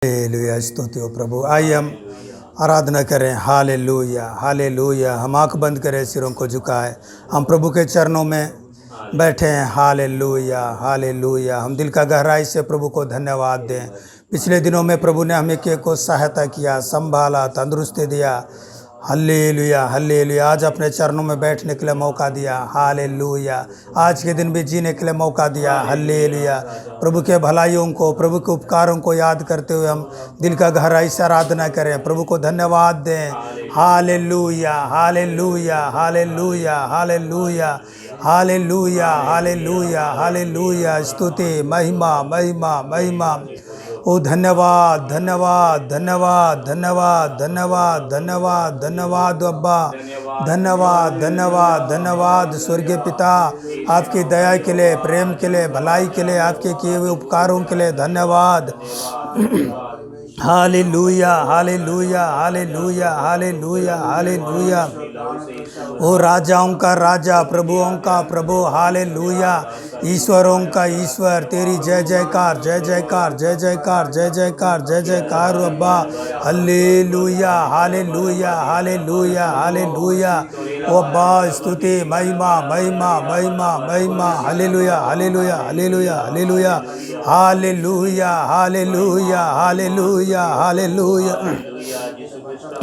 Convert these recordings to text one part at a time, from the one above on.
Hallelujah, स्तुति हो प्रभु। आइए हम आराधना करें। Hallelujah hallelujah. हम आंख बंद करें, सिरों को झुकाएं, हम प्रभु के चरणों में बैठे हैं। Hallelujah hallelujah. हम दिल का गहराई से प्रभु को धन्यवाद दें। पिछले दिनों में प्रभु ने हमें को सहायता किया, संभाला, तंदुरुस्ती दिया। Hallelujah hallelujah. आज अपने चरणों में बैठने के लिए मौका दिया। हालेलुया। आज के दिन भी जीने के लिए मौका दिया। हल्लेलुया। प्रभु के भलाइयों को, प्रभु के उपकारों को याद करते हुए हम दिल का गहराई से आराधना करें, प्रभु को धन्यवाद दें। Hallelujah hallelujah hallelujah hallelujah hallelujah hallelujah hallelujah. स्तुति, महिमा महिमा महिमा। ओ धन्यवाद धन्यवाद धन्यवाद धन्यवाद धन्यवाद धन्यवाद धन्यवाद अब्बा, धन्यवाद धन्यवाद धन्यवाद स्वर्गीय पिता। आपकी दया के लिए, प्रेम के लिए, भलाई के लिए, आपके किए हुए उपकारों के लिए धन्यवाद। Hallelujah hallelujah hallelujah hallelujah hallelujah. ओ राजाओं का राजा, प्रभुओं का प्रभु। हालेलुया। ईश्वरों का ईश्वर, तेरी जय जयकार जय जयकार जय जयकार जय जयकार जय जयकार अब्बा। Hallelujah hallelujah hallelujah hallelujah. ओ अब्बा, स्तुति, महिमा महिमा महिमा महिमा। Hallelujah hallelujah hallelujah hallelujah hallelujah hallelujah hallelujah hallelujah.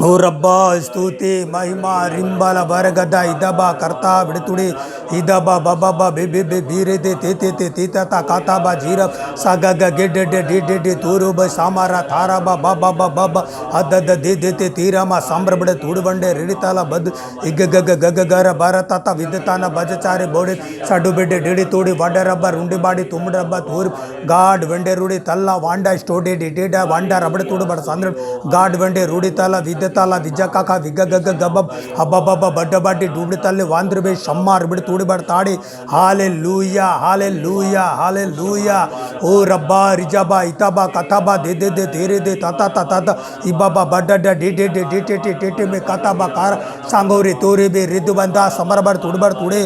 ओ रब्बा, स्तुति, महिमा। रिंबाला बरगदा इदबा करता बिड़तुड़ी इदबा बाबा बेबे बीरे दे ते ते ते तीता काता बा जीरब सागा गेडे डे डे डे डे तूरु ब सामारा थारा बा बाबा बाबा अदद दे दे ते तीरा मा सांब्र बड़े तूड़ बंडे रिड़िताला बद इग गग गग गर भारता विदताना बजचारे बोड़े सडु बेडे डिड़ी तूड़ी वड रब्बा रुंडी बाड़ी तुमड़ रब्बा तूर गाड वेंडे रूड़ी तल्ला वांडा स्टोडे डिडेडा वांडा रबड़ तूड़ बड़ सांद्र गाड वेंडे रूड़ी तला विदताला विजय काका विग गग गबब हब्बा बड्ड बाडी डूबड़ी तल्ले वांद्र बे शम्मा रबड़ तूड़ी बड़ ताड़ी। Hallelujah hallelujah hallelujah. ओ रब्बा रिजाबा इताबा कथाबा दे दे दे तेरे दे ताता ताता इबाबा बड्डा डे डे डे डे टे टे टे में कथाबा कार सांगोरे तोरे बे रिद्दु बंदा समरबड़ तुड़बड़ तुड़े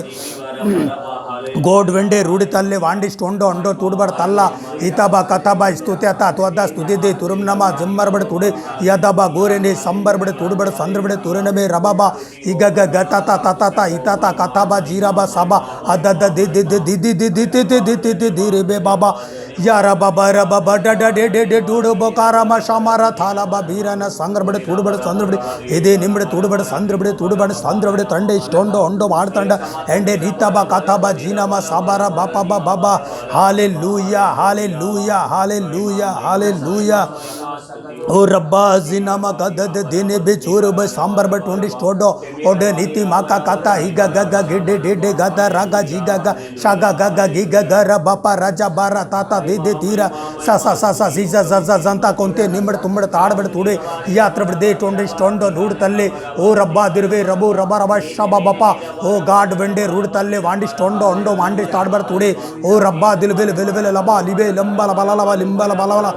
गोड वेंडे रूढ़ी तल्ले वांडी स्टोंडो अंडो तुड़बड़ तल्ला इताबा कथाबा स्तुत्याता त्वदा स्तुति दे तुरुमनमा जम्मरबड़ तुड़े यदाबा गोरे ने संबरबड़ तुड़बड़ संद्रबड़ तुरन में रबाबा इगग गताता तताता इताता कथाबा जीराबा साबा अदद दे दे दे दी दी दी दी दी दी दी दी दी दी रे बे बाबा यारा बाबा रबा बडा डे डे डे डूडो बोकारा मा शामारा थाला बा बीराना संग्रबड़ तुड़बड़ संद्रबड़ इदे निम्बड़ तुड़बड़ संद्रबड़ तंडे स्टोंडो अंडो माड़तंड एंडे नीताबा कथाबा जीनामा साबारा बापा बाबा। Hallelujah hallelujah hallelujah hallelujah. ओ रब्बा जिनामा गदद देने बेचोर ब सांबर ब टोंडी स्टोडो ओडे नीति माका काता हिगा गगा गिडे डेडे गदा रागा जीगा गा शागा गगा गिगा गर बापा राजा बारा ताता दे दे तीरा सा सा सा सा सीजा जजा जनता कोंते निमड़ तुमड़ ताड़बड़ तुड़े यात्र दे टोंडी स्टोंडो रूड तल्ले ओ रब्बा दिरवे रबो रबा रबा शबा बापा ओ गाड वेंडे रूड तल्ले वांडी स्टोंडो अंडो वांडी ताड़बड़ तुड़े ओ रब्बा दिल बिल बिल बिल लबा लिबे लंबा लबा लबा लिंबा लबा लबा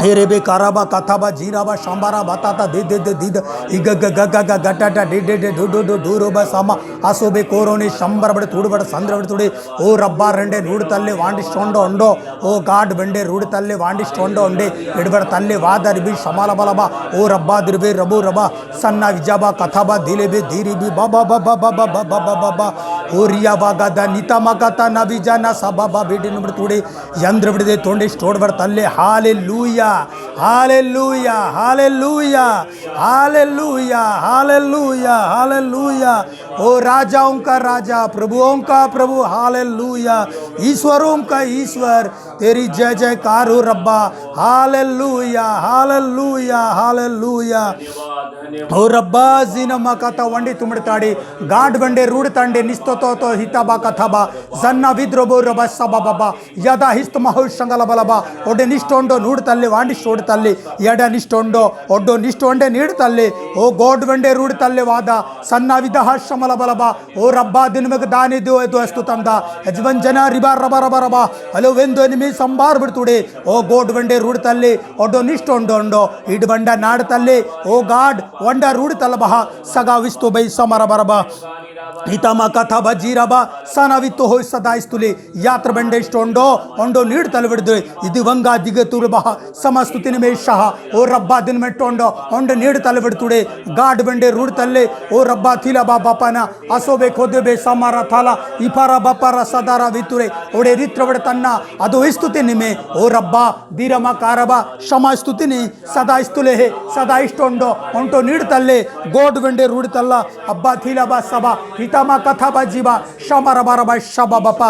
हेरे बे काराबा कथाबा जीराबा शांबारा बताता दे दे दे दीद इग ग ग ग ग गटाटा डे डे डे डू डू डू डूरो बा सामा आसो बे कोरोनी शंबर बड़ तुड़ बड़ संद्र बड़ तुड़े ओ रब्बा रेंडे रूड तल्ले वांडी स्टोंडो अंडो ओ गाड वेंडे रूड तल्ले वांडी स्टोंडो अंडे इडबड़ तल्ले वादर बी शमाला बलबा ओ रब्बा दिरबे रबो रबा सन्ना विजाबा कथाबा दिले बे धीरी बी बाबा बाबा बाबा बाबा बाबा ओ रिया बागा दा नीता मगाता ना विजाना साबा बेडी नंबर तुड़े यंद्र बड़े तोंडे स्टोड बड़ तल्ले। Hallelujah hallelujah hallelujah hallelujah hallelujah hallelujah. ओ राजाओं का राजा, प्रभुओं का प्रभु। हालेलुया। ईश्वरों का ईश्वर, तेरी जय जयकार हो रब्बा। Hallelujah hallelujah hallelujah. ओ रब्बा जिनमा कथा वंडी तुमड़ ताड़ी गाड वंडे रूड तंडे निस्तो तो हिताबा कथाबा जन्ना विद्रोबो रबा सबा बाबा यदा हिस्त महौ शंगला बलबा ओडे निष्टोंडो नूड तल्ले वांडी स्टोड तल्ले यड निष्टोंडो ओडो निष्टोंडे नीड तल्ले ओ गोड वंडे रूड तल्ले वादा सन्ना विदह शमला बलबा ओ रब्बा दिन में दानी दो स्तुतम दा यजवन जना रिबा रबा रबा रबा हलो वेंदो निमि संबार बिड़तुड़े ओ गोड वंडे रूड तल्ले ओडो निष्टोंडो अंडो इड वंडा नाड तल्ले ओ गाड वंडा रूड तलबहा सगा विस्तो बೈ समर बरबा ಹಿತಮ ಕಥಬ ಜೀರಬ ಸನವಿತ್ತು ಹೋಯ್ ಸದಾಯಿಸ್ತುಲಿ ಯಾತ್ರ ಬಂಡೆ ಸ್ಟೊಂಡೋ ಒಂಡೋ ನೀಡ್ ತಲವಿಡ್ದು ಇದು ವಂಗ ದಿಗತುರು ಬಹ ಸಮಸ್ತುತಿ ನಿಮೇಶ ಓ ರಬ್ಬಾ ದಿನ ಮೆಟ್ಟೊಂಡೋ ಒಂಡ ನೀಡ್ ತಲವಿಡ್ತುಡೆ ಗಾಡ್ ಬಂಡೆ ರೂಡ್ ತಲ್ಲೆ ಓ ರಬ್ಬಾ ಥಿಲ ಬಾ ಬಾಪನ ಅಸೋಬೆ ಖೋದೆಬೆ ಸಮಾರ ಥಾಲ ಇಫಾರ ಬಪಾರ ಸದಾರ ವಿತುರೆ ಒಡೆ ರಿತ್ರವಡ ತನ್ನ ಅದು ಸ್ತುತಿ ನಿಮೆ ಓ ರಬ್ಬಾ ಧೀರಮ ಕಾರಬ ಶಮ ಸ್ತುತಿನಿ ಸದಾಯಿಸ್ತುಲೆ ಸದಾ ಇಷ್ಟೊಂಡೋ ಒಂಟೋ ನೀಡ್ ತಲ್ಲೆ ಗೋಡ್ ಬಂಡೆ ರೂಡ್ ತಲ್ಲ ಅಬ್ಬಾ ಥಿಲ ಬಾ ಸಭಾ ಹಿತಮ ಕಥಾ ಬಜೀಬ ಶಮರ ಬರಬ ಶಬ ಬಪ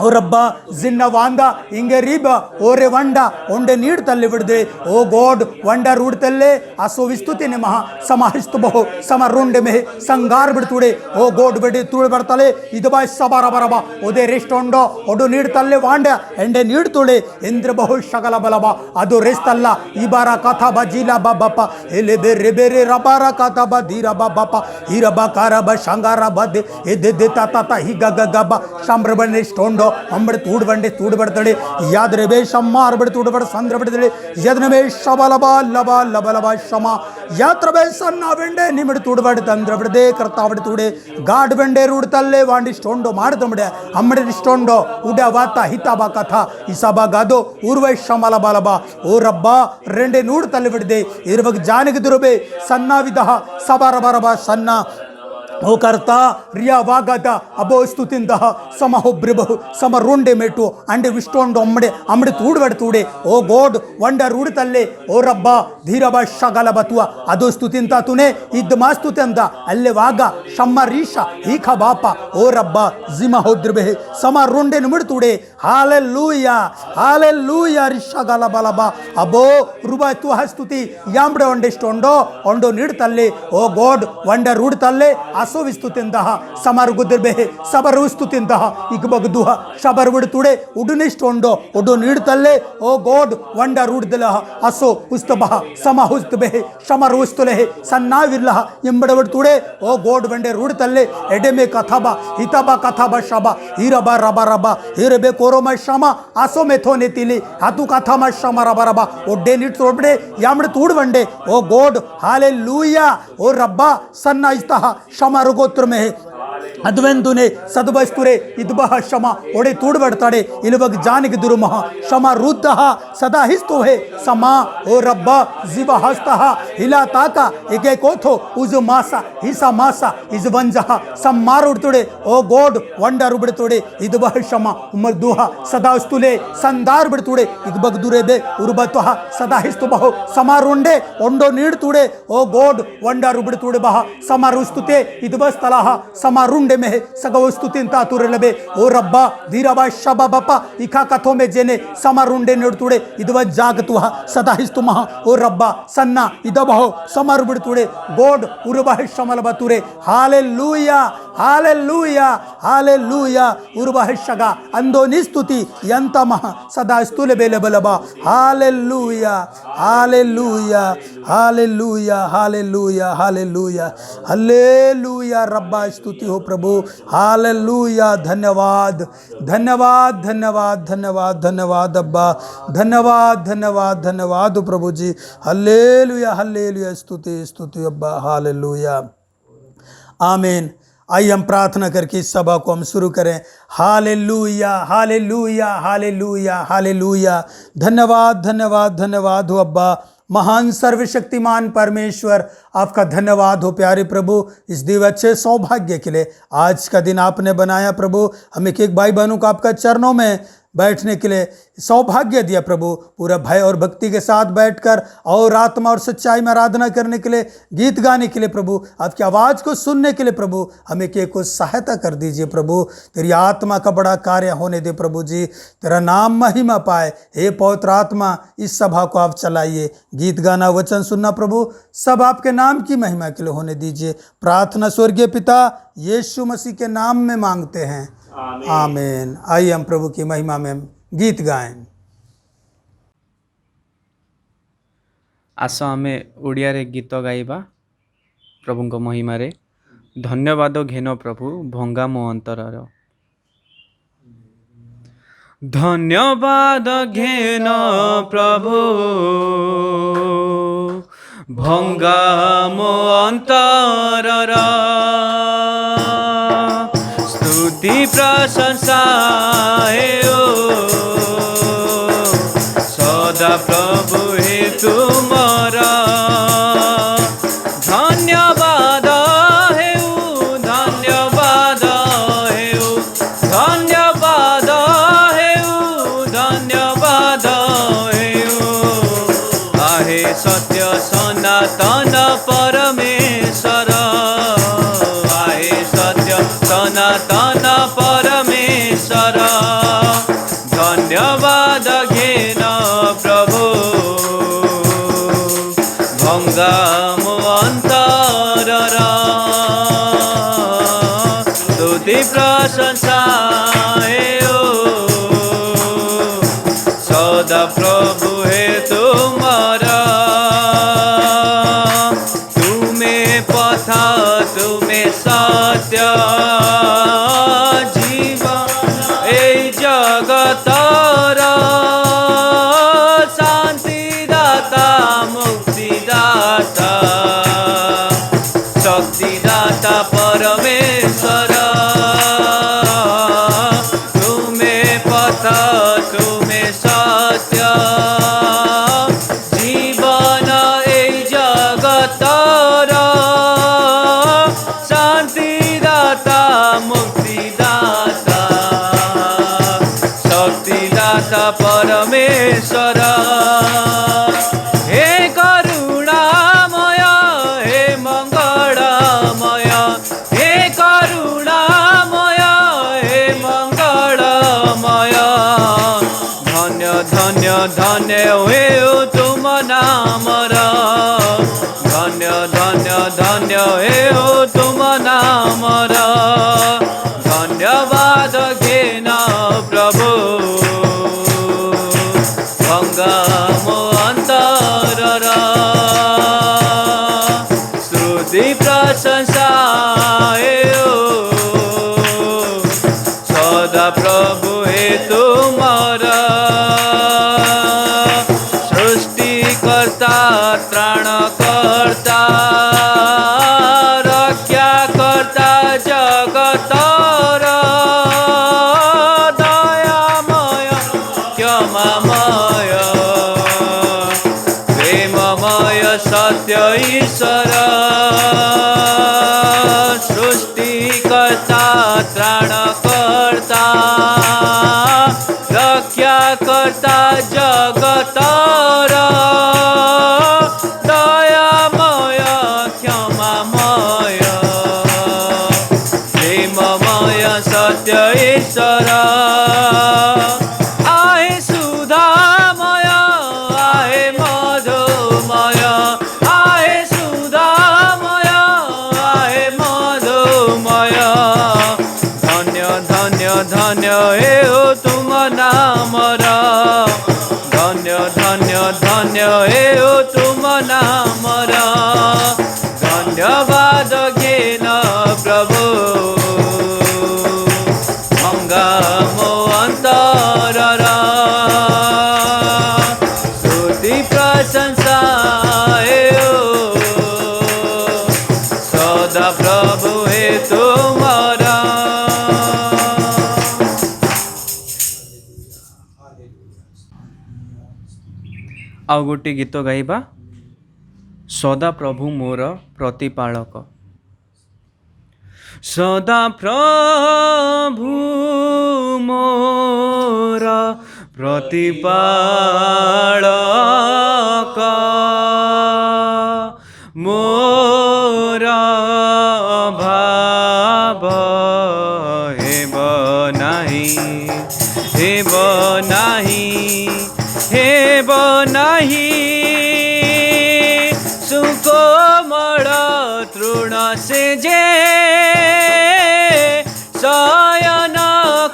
ಓ ರಬ್ಬ ಜಿನ್ನ ವಾಂದ ಹಿಂಗೆ ರೀಬ ಓರೆ ವಂಡ ಒಂಡೆ ನೀಡ್ ತಲ್ಲಿ ಬಿಡ್ದೆ ಓ ಗೋಡ್ ವಂಡ ರೂಡ್ ತಲ್ಲೆ ಅಸೋ ವಿಸ್ತುತಿ ನಿಮಹ ಸಮಹಿಸ್ತು ಬಹು ಸಮ ರುಂಡೆ ಮೆ ಸಂಗಾರ್ ಬಿಡ್ತುಡೆ ಓ ಗೋಡ್ ಬಿಡಿ ತುಳು ಬರ್ತಲೆ ಇದು ಬಾಯ್ ಸಬರ ಬರಬ ಓದೆ ರೆಸ್ಟ್ ಒಂಡೋ ಒಡು ನೀಡ್ ತಲ್ಲೆ ವಾಂಡ ಎಂಡೆ ನೀಡ್ ತುಳೆ ಇಂದ್ರ ಬಹು ಶಗಲ ಬಲಬ ಅದು ರೆಸ್ಟ್ ಅಲ್ಲ ಈ ಬಾರ ಕಥಾ ಬಜೀಲ ಬಪ್ಪ ಎಲೆ ಬೇರೆ ಬೇರೆ ರಬಾರ ಕಥಾ ಬ ಧೀರ ಬಪ್ಪ ಹೀರಬ ಕಾರಬ ಶಂಗಾರ ಬದ್ದೆ ಎದ್ದೆದ್ದೆ ತಾತ ಹೀಗ ಗಬ್ಬ ಶಂಬ್ರ ಬಂಡೆ ಸ್ಟೋಂಡೋ ಅಂಬಡ ತೂಡ್ ಬಂಡೆ ತೂಡ್ ಬಡ್ತಡೆ ಯಾದ್ರೆ ಬೇ ಶಮ್ಮ ಅರ್ಬಡ ತೂಡ್ ಬಡ ಸಂದ್ರ ಬಿಡ್ತಡೆ ಯದ್ನ ಬೇ ಶಬಲಬ ಲಬ ಲಬ ಲಬ ಶಮ ಯಾತ್ರ ಬೇ ಸಣ್ಣ ಬೆಂಡೆ ನಿಮಿಡ ತೂಡ್ ಬಡ ತಂದ್ರ ಬಿಡದೆ ಕರ್ತಾ ಬಿಡ ತೂಡೆ ಗಾಡ್ ಬೆಂಡೆ ರೂಡ್ ತಲ್ಲೆ ವಾಂಡಿ ಸ್ಟೋಂಡೋ ಮಾಡ್ತಂಬಡೆ ಅಮ್ಮಡೆ ಸ್ಟೋಂಡೋ ಉಡ ವಾತ ಹಿತಬ ಕಥಾ ಇಸಬ ಗಾದೋ ಊರ್ವೈ ಶಮಲ ಬಲಬ ಓ ರಬ್ಬ ರೆಂಡೆ ನೂಡ್ ತಲ್ಲಿ ಬಿಡದೆ ಇರುವಾಗ ಜಾನಿಗೆ ದುರುಬೆ ಸಣ್ಣ ವಿಧ ಸಬರ ಬರಬ ಸಣ್ಣ ಓ ಕರ್ತ ರಿಯಾ ವಾಗದ ಅಬೋ ಸ್ತುತಿಂದ ಸಮ ಹೊಬ್ರಿಬಹು ಸಮ ರುಂಡೆ ಮೆಟ್ಟು ಅಂಡೆ ವಿಷ್ಟೊಂಡು ಅಮ್ಮಡೆ ತೂಡ್ಬಡ ತೂಡೆ ಓ ಗೋಡ್ ವಂಡ ರೂಡ್ ತಲ್ಲೆ ಓ ರಬ್ಬ ಧೀರಬ ಶಗಲ ಬತುವ ಅದು ಸ್ತುತಿಂತ ತುನೆ ಇದ್ದ ಮಾ ಸ್ತುತಿ ಅಂದ ಅಲ್ಲೇ ವಾಗ ಶಮ್ಮ ರೀಶ ಈಖ ಬಾಪ ಓ ರಬ್ಬ ಜಿಮ ಹೋದ್ರಬೆ ಸಮ ರುಂಡೆ ನುಮಿಡ್ ತೂಡೆ ಹಾಲೆಲ್ಲೂಯ ರಿಶಗಲ ಬಲಬ ಅಬೋ ರುಬ ತು ಹಸ್ತುತಿ ಯಾಂಬಡೆ ಒಂಡೆಷ್ಟೊಂಡೋ ಒಂಡೋ ನೀಡ್ ತಲ್ಲೆ ಓ ಗೋಡ್ ವಂಡ ರೂಡ್ ತಲ್ಲೆ ಅಸೋ ವಿಸ್ತುತಿಂದಹ ಸಮರ್ ಗುದ್ರಬೆ ಸಬರು ಸ್ತುತಿಂದಹ ಇಗ ಬಗ್ದುಹ ಶಬರ್ ಬಿಡ್ತುಡೆ ಉಡುನಿಷ್ಟೊಂಡೋ ಉಡು ನೀಡ್ತಲ್ಲೆ ಓ ಗೋಡ್ ವಂಡ ರೂಡ್ದಲಹ ಅಸೋ ಉಸ್ತಬಹ ಸಮ ಹುಸ್ತಬೆ ಶಮರ್ ಉಸ್ತುಲೆಹೆ ಸನ್ನಾವಿರ್ಲಹ ಎಂಬಡ ಬಿಡ್ತುಡೆ ಓ ಗೋಡ್ ವಂಡೆ ರೂಡ್ತಲ್ಲೆ ಎಡೆಮೆ ಕಥಬ ಹಿತಬ ಕಥಬ ಶಬ ಹೀರಬ ರಬ ರಬ ಹೀರಬೆ ಕೋರೋಮ ಶಮ ಅಸೋ ಮೆಥೋನೆ ತಿಲಿ ಹತು ಕಥಮ ಶಮ ರಬ ರಬ ಒಡ್ಡೆ ನೀಟ್ ತೋಡ್ಬಿಡೆ ಯಾಮಡ ತೂಡ್ ವಂಡೆ ಓ ಗೋಡ್ ಹಾಲೆಲ್ಲೂಯ ಓ ರಬ್ಬ ಸನ್ನ ಇಸ್ತಹ ಶಮ ರುಗೋತ್ರ ಮೇ ಅದ್ವೆಂದುನೆ ಸದ್ಬಸ್ತುರೆ ಇದ್ಬಹ ಶಮ ಒಡೆ ತೂಡ್ಬಡ್ತಾಡೆ ಇಲುವಗ್ ಜಾನಿಗೆ ದುರುಮಹ ಶಮ ರುದ್ಧಹ ಸದಾ ಹಿಸ್ತುಹೆ ಸಮ ಓ ರಬ್ಬ ಜಿವ ಹಸ್ತಹ ಹಿಲಾ ತಾಕ ಎಗೆ ಕೋಥೋ ಉಜು ಮಾಸ ಹಿಸ ಮಾಸ ಇಜ್ ವಂಜಹ ಸಮ್ ಮಾರುಡ್ತುಡೆ ಓ ಗೋಡ್ ವಂಡರು ಬಿಡ್ತುಡೆ ಇದ್ಬಹ ಶಮ ಉಮರ್ ದುಹ ಸದಾ ಸ್ತುಲೆ ಸಂದಾರ್ ಬಿಡ್ತುಡೆ ಇಗ್ಬಗ್ ದುರೆಬೆ ಉರ್ಬತುಹ ಸದಾ ಹಿಸ್ತು ಬಹು ಸಮಾರುಂಡೆ ಒಂಡೋ ನೀಡ್ತುಡೆ ಓ ಗೋಡ್ ವಂಡರು ಬಿಡ್ತುಡೆ ಬಹ ಸಮರುಸ್ತುತೆ ಇದ್ಬಸ್ತಲಹ ಸಮಾರುಂಡೆ में सगवस्तुतिंता तुरलबे ओ रब्बा धीरबा शबा बपा इखा कथो में जेने समरुंडे नडतुडे इदव जागतुह सदा हिस्तुमह ओ रब्बा सन्ना इदबहो समर बिडतुडे गोड उरबह शमल बतुरे हालेलूया हालेलूया हालेलूया उरबह शगा अंदो निस्तुति यंतमह सदा स्तुले बेले बलबा hallelujah hallelujah hallelujah hallelujah hallelujah hallelujah रब्बा स्तुति हो प्रभु हालेलूया धन्यवाद धन्यवाद धन्यवाद धन्यवाद धन्यवाद अब्बा धन्यवाद धन्यवाद धन्यवाद प्रभु जी हालेलूया हालेलूया स्तुति स्तुति अब्बा हालेलूया आमीन। आइए हम प्रार्थना करके इस सभा को हम शुरू करें। हालेलूया हालेलूया हालेलूया हालेलूया धन्यवाद धन्यवाद धन्यवाद हो अब्बा महान सर्वशक्तिमान परमेश्वर आपका धन्यवाद हो प्यारे प्रभु इस दिव्य अच्छे सौभाग्य के लिए आज का दिन आपने बनाया प्रभु हमें एक भाई बहनों को आपका चरणों में बैठने के लिए सौभाग्य दिया प्रभु पूरा भय और भक्ति के साथ बैठकर और आत्मा और सच्चाई में आराधना करने के लिए गीत गाने के लिए प्रभु आपकी आवाज़ को सुनने के लिए प्रभु हमें के कुछ सहायता कर दीजिए प्रभु तेरी आत्मा का बड़ा कार्य होने दे प्रभु जी तेरा नाम महिमा पाए हे पवित्र आत्मा इस सभा को आप चलाइए गीत गाना वचन सुनना प्रभु सब आपके नाम की महिमा के लिए होने दीजिए प्रार्थना स्वर्गीय पिता यीशु मसीह के नाम में मांगते हैं आमीन। आइए हम प्रभु की महिमा में गीत गाएं। आस आमे ओडिया रे गीत गाइबा प्रभु को महिमा रे धन्यवाद घेन प्रभु भंगा मो अंतरर धन्यवाद घेन प्रभु भंगा मो अंतरर स्तुति प्रशंसा हे ओ सदा प्रभु हे तुमरा धन्यवाद हेउ धन्यवाद हेउ धन्यवाद हेउ धन्यवाद हेउ आहे सत्य सनातन परमेश्वर आहे सत्य सनातन परमेश्वर धन्यवाद घेन प्रभु भंगाम अंतर स्तुति प्रशंसा हे ओ सदा प्रभु हे तुम्हारा तुम्हें पथा तुम्हें सत्य जीवन ए जगतर शांतिदाता मुक्तिदाता शक्तिदाता परमेश्वर तुम्हें पथा तुम्हें सत्य जीवन ए जगतर शांतिदाता मुक्तिदाता शक्तिदाता परमेश्वर हे करुणामय हे मंगलमय हे करुणामय हे मंगलमय धन्य धन्य धन्य हे तुम नामर धन्य धन्य धन्य हे तुम नामर धन्यवाद घेन प्रभु भंगाम अंतर स्तुति प्रशंसा हे सदा प्रभु हे तुम्हारा सृष्टिकर्ता त्राणकर्ता रक्षाकर्ता जगतर दयामय क्षमामय प्रेममय सत्य ईश्वर सृष्टिकर्ता त्राणकर्ता रक्षाकर्ता जगतर दयामय क्षमामय प्रेममय सत्य ईश्वर आहे सुधामय आहे मधुमय आहे सुधामय आहे मधुमय धन्य धन्य धन्य हे तुम नामर धन्य धन्य धन्य हे तुम नामर धन्यवाद घेन प्रभु भंगाम अंतर स्तुति प्रशंसा हे सदा प्रभु हे तुम्हारा आउ गोटे गीत गाइबा सदा प्रभु मोर प्रतिपालक सदा प्रभु मोर प्रतिपालक मोर भाव हेब नाही हेब नाही हेब नाही सुकोमल तृण से जे शयन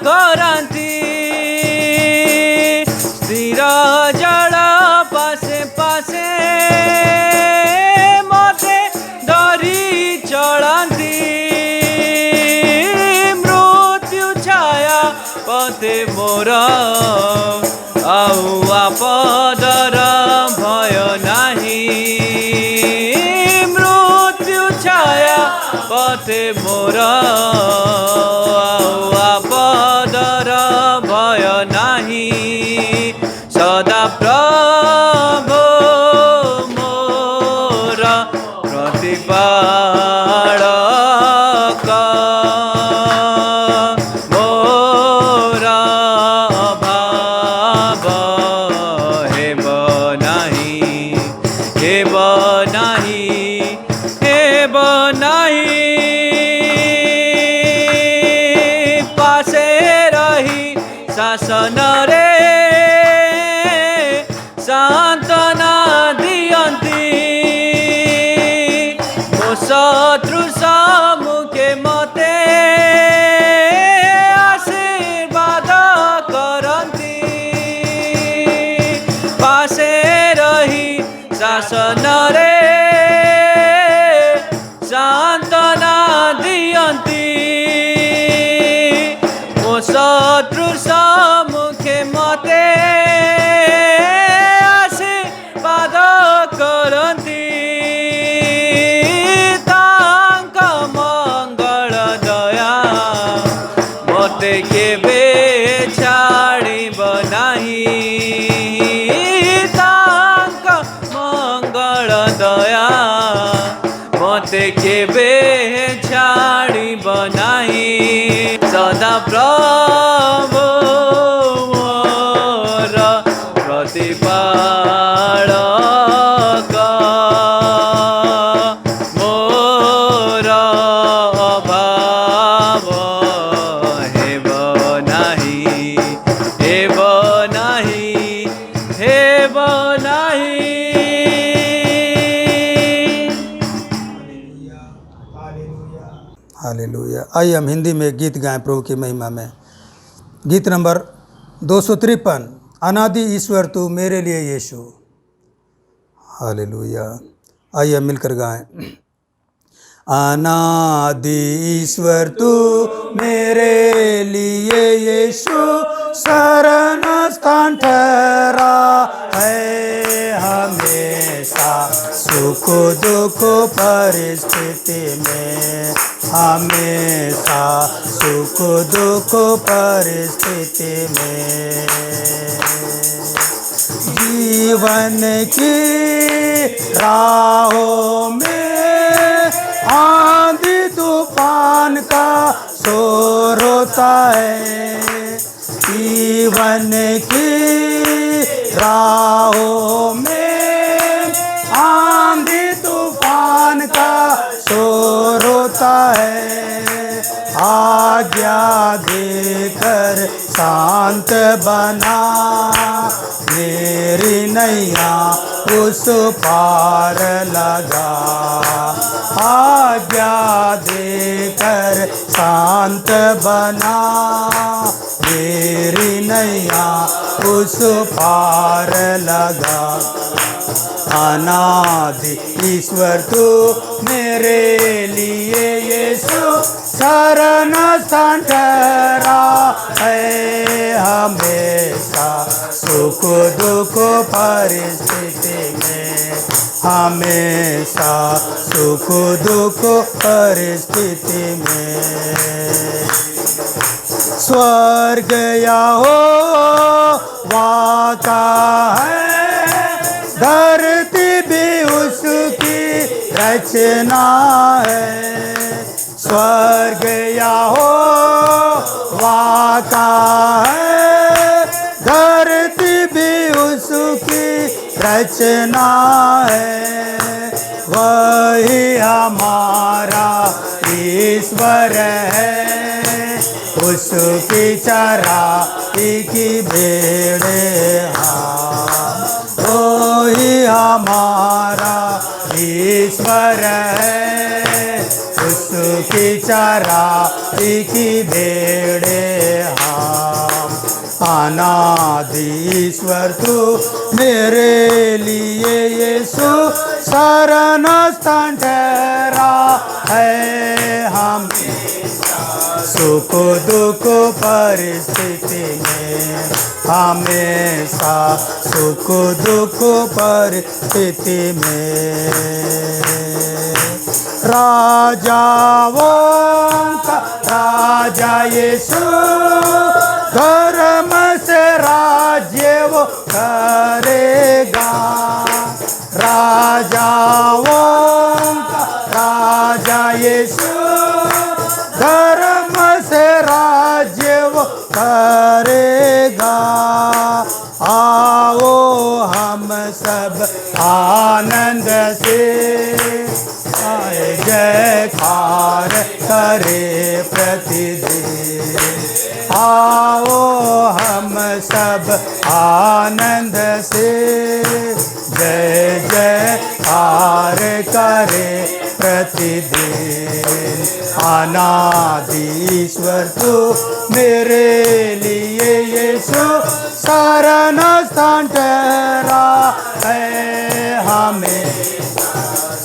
करांती स्थिर जल पासे पासे मते धरी चलांती मृत्यु छाया पथे मोर आउ आपदर भय नाही मृत्यु छाया पथे मोर आउ शासन रे सांत्वना दियंती मो शत्रु सम्मुखे मते आशीर्वाद करती तांक मंगल दया मते केबे छाड़िब नाही तांक मंगल दया मते केबे छाड़िब नाही सदा प्रभु मोर प्रतिपालक मोर अभाव हेब नाही हेब नाही हेब नाही। हालेलुया। आइए हम हिंदी में एक गीत गाएं प्रभु की महिमा में। गीत नंबर 253, अनादि ईश्वर तू मेरे लिए यीशु। हालेलुया। आइए मिलकर गाएं। अनादि ईश्वर तू मेरे लिए यीशु शरण स्थान ठहरा है हमेशा सुख दुख परिस्थिति में हमेशा सुख दुख परिस्थिति में जीवन की राहों में आंधी तूफान का शोर होता है जीवन की राहों में आंधी तूफान का शोर होता है आज्ञा देकर शांत बना मेरी नैया उस पार लगा आज्ञा देकर शांत बना मेरी नैया उस पार लगा अनादि ईश्वर तू मेरे लिए यीशु शरण स्थान ठहरा है हमेशा सुख दुख परिस्थिति में हमेशा सुख दुख परिस्थिति में स्वर्ग या हो वाता है धरती भी उसकी रचना है स्वर्ग या हो वाता है धरती भी उसकी रचना है वही हमारा ईश्वर है उसकी चराई की भेड़े वही हमारा ईश्वर है उसकी चराई की भेड़े हम अनादि ईश्वर तू मेरे लिए यीशु शरण स्थान ठहरा है हम सुख दुख परिस्थिति में हमेशा सुख दुख परिस्थिति में राजाओं का राजा यीशु धर्म से राज्य वो करेगा राजाओं का राजा यीशु धर्म से राज्य वो करेगा आओ हम सब आनंद से आए जयकार करे प्रतिदिन आओ हम सब आनंद से जय जयकार करे प्रतिदिन अनादि ईश्वर तू मेरे लिए यीशु शरण स्थान ठहरा है हमें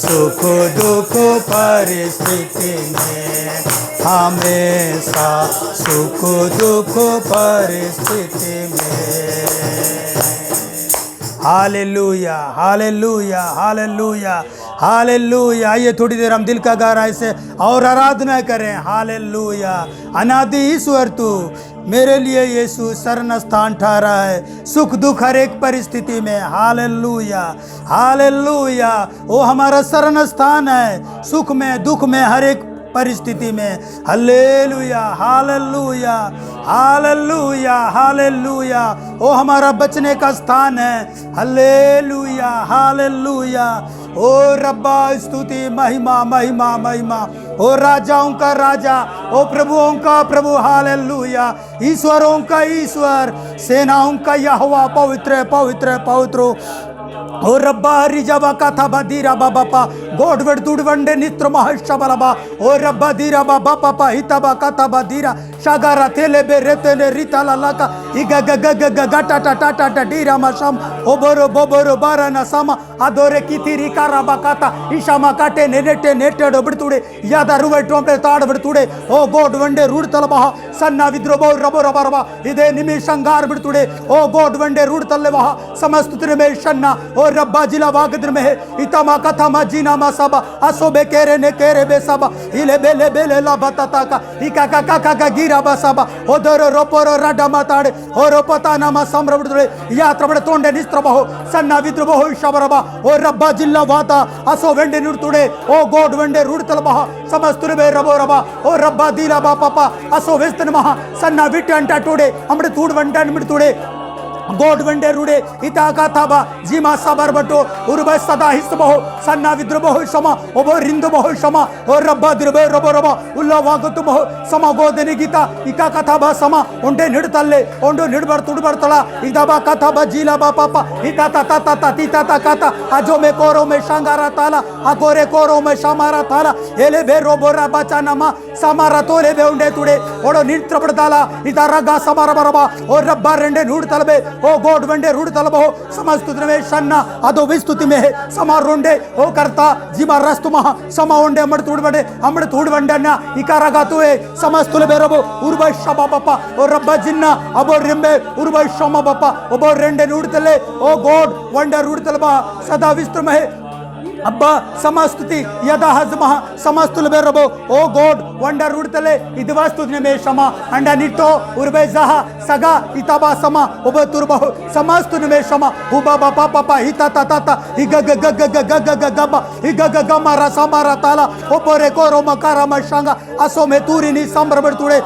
सुख दुख परिस्थिति में, हमेशा सुख दुख परिस्थिति में। Hallelujah hallelujah hallelujah hallelujah. आइए थोड़ी देर हम दिल का गहराई से और आराधना करें। हालेलुया। अनादि ईश्वर तू मेरे लिए यीशु शरण स्थान ठहरा है सुख दुख हर एक परिस्थिति में। Hallelujah hallelujah. वो हमारा शरण स्थान है सुख में दुख में हर एक परिस्थिति में। Hallelujah hallelujah hallelujah hallelujah. वो हमारा बचने का स्थान है। Hallelujah hallelujah. ओ रब्बा स्तुति महिमा महिमा महिमा। ओ राजाओं का राजा, ओ प्रभुओं का प्रभु। हालेलुया। ईश्वरों का ईश्वर, सेनाओं का यहोवा पवित्र पवित्र पवित्र। ओ रब्बा रिजबा कथा बदीरा बाबा पा गोडवड दुडवंडे नित्र महशबलबा। ओ रब्बा दीरा बाबा पापा हितबा कथा बदीरा शागारा तेले बे रेतने रिताला लका इगा गग गग गटा टाटा टाटा डीरा मशम ओबरो बोबरो बारना समा अदोरे किथिरी काराबा कथा ईशामा काटे नेटे नेटे डबड़तुडे यादा रुवे टोंपे ताड़ बड़तुडे। ओ गोडवंडे रूडतलबा सन्ना विद्रोबो रबो रबरबा इदे निमिषंगार बड़तुडे। ओ गोडवंडे रूडतलबा समस्तुत्र में शन्ना। ओ रब्बा जिला वागद्र में है इतमा कथा मजीना मसबा असोबे केरे ने केरे बेसबा इले बेले बेले ला बताता का इका का का का गिरा बसबा ओदरो रोपोरो राडा माताडे ओ रोपता नामा संब्रबडुले यात्र बड तोंडे निस्त्रबहो सन्ना विद्रबहो शबरबा। ओ रब्बा जिल्ला वाता असो वेंडे नुर्तुडे ओ गोड वेंडे रुडतलबह समस्तुरबे रबो रबा। ओ रब्बा दीला बा पापा असो वेस्तन महा सन्ना विटंटा टुडे अमड तूड वंटन मिडतुडे गोड वंडे रुडे इता का थाबा जीमा सबर बटो उर्बे सदा हिस्बहो सन्ना विद्रबहो समा ओबो रिंदबहो समा। ओ रब्बा दिरबे रबो रबा उल्ला वागतुबहो समा गोदनि गीता इका कथाबा समा उंडे निडतल्ले ओंडो निडबर तुडबरतला इदाबा कथाबा जीला बा पापा इता ता ता ता ता तीता ता काता अजो में कोरो में शांगारा ताला अकोरे कोरो में शामारा ताला एले बे रोबोरा बचानामा समारा तोले बे उंडे तुडे ओडो नित्र बडताला इता रगा समारा बरबा। ओ रब्बा रेंडे नुडतलबे ओ गोड वंडे रूड तलबहो समस्तुत्र में शन्ना अदो विस्तुति में है समा रोंडे ओ करता जीमा रस्तु महा समा ओंडे अमड़ तूड़ वंडे अमड़ तूड़ वंडना इकारा गातुए समस्तुले बेरबो उर्बा शबा बापा ओ रब्बा जिन्ना अबो रिंबे उर्बा शमा बापा ओबो रेंडे नूडतले ओ गोड वंडे रूड तलबा सदा विस्तु में है अब्बा समस्तुति यदा हजमहा समस्तुल बेरबो ओ गोड वंडर उड़तले इदवास्तुने में शमा अंडा निटो उर्बे जहा सगा इताबा समा ओब तुरबहो समस्तुने में शमा उबा बापा पापा हिता ता ता ता इग ग ग ग ग ग ग गबा इग ग ग मारा समारा ताला ओपरे कोरो मकारा मशांगा असो में तूरिनी संब्रबड़ तुड़े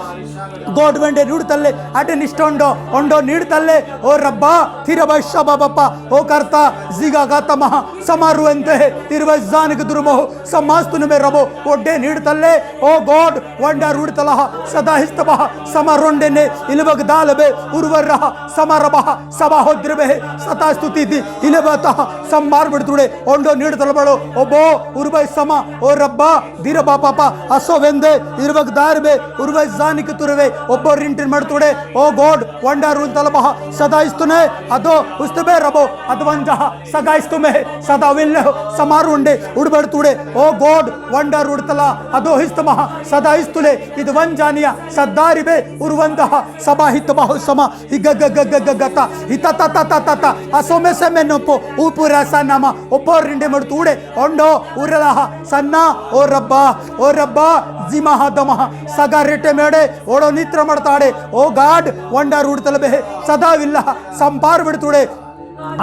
गोड वंडे नुडतल्ले अटे निष्ठोंडो ओंडो नीडतल्ले ओ रब्बा थिरब शबा बापा ओ करता जिगा गाता महा समारुंते तिरव जानिक दुर्मो समास्तुन में रबो ओडे नीडतल्ले ओ गोड वंडा रुडतलह सदा हिस्तबह समारोंडे ने इलबग दालबे उर्वर रहा समारबह सबाहोद्रबे सता स्तुति दी इलबतह संबार बडतुडे ओंडो नीडतलबड़ो ओबो उर्बय समा ओ रब्बा दिरबा पापा असो वेंदे इरबग दारबे उर्वय जानिक तुरवे ಒಬ್ಬ ರಿಂಟಿನ್ ಮಾಡ್ತುಡೆ ಓ ಗಾಡ್ ವಂಡರ್ ತಲಬಹ ಸದಾ ಇಸ್ತುನೆ ಅದೋ ಉಸ್ತಬೆ ರಬೋ ಅದ್ವಂಜಹ ಸದಾ ಇಸ್ತುಮೆ ಸದಾ ವಿಲ್ಲೆ ಸಮಾರುಂಡೆ ಉಡ್ಬಡ್ತುಡೆ ಓ ಗಾಡ್ ವಂಡರ್ ಉಡ್ತಲ ಅದೋ ಹಿಸ್ತಮಹ ಸದಾ ಇಸ್ತುಲೆ ಇದು ವಂಜಾನಿಯ ಸದ್ದಾರಿಬೆ ಉರ್ವಂದಹ ಸಬಾಹಿತ ಬಹು ಸಮ ಹಿಗಗಗಗಗತ ಹಿತತ ತತ ತತ ಅಸೋಮೆ ಸೆಮೆನೊಪೋ ಉಪುರ ಸನಮ ಒಬ್ಬ ರಿಂಡೆ ಮಾಡ್ತುಡೆ ಒಂಡೋ ಉರಲಹ ಸನ್ನ ಓ ರಬ್ಬಾ ಜಿಮಹ ದಮಹ ಸಗಾ ರೆಟೆ ಮೇಡೆ ಓಡೋ ನಿತ್ರ ಮಾಡ್ತಾಡೆ ಓ ಗಾಡ್ ವಂಡರ್ ಉಡ್ತಲಬೆ ಸದಾವಿಲ್ಲ ಸಂಪಾರ್ ಬಿಡ್ತುಡೆ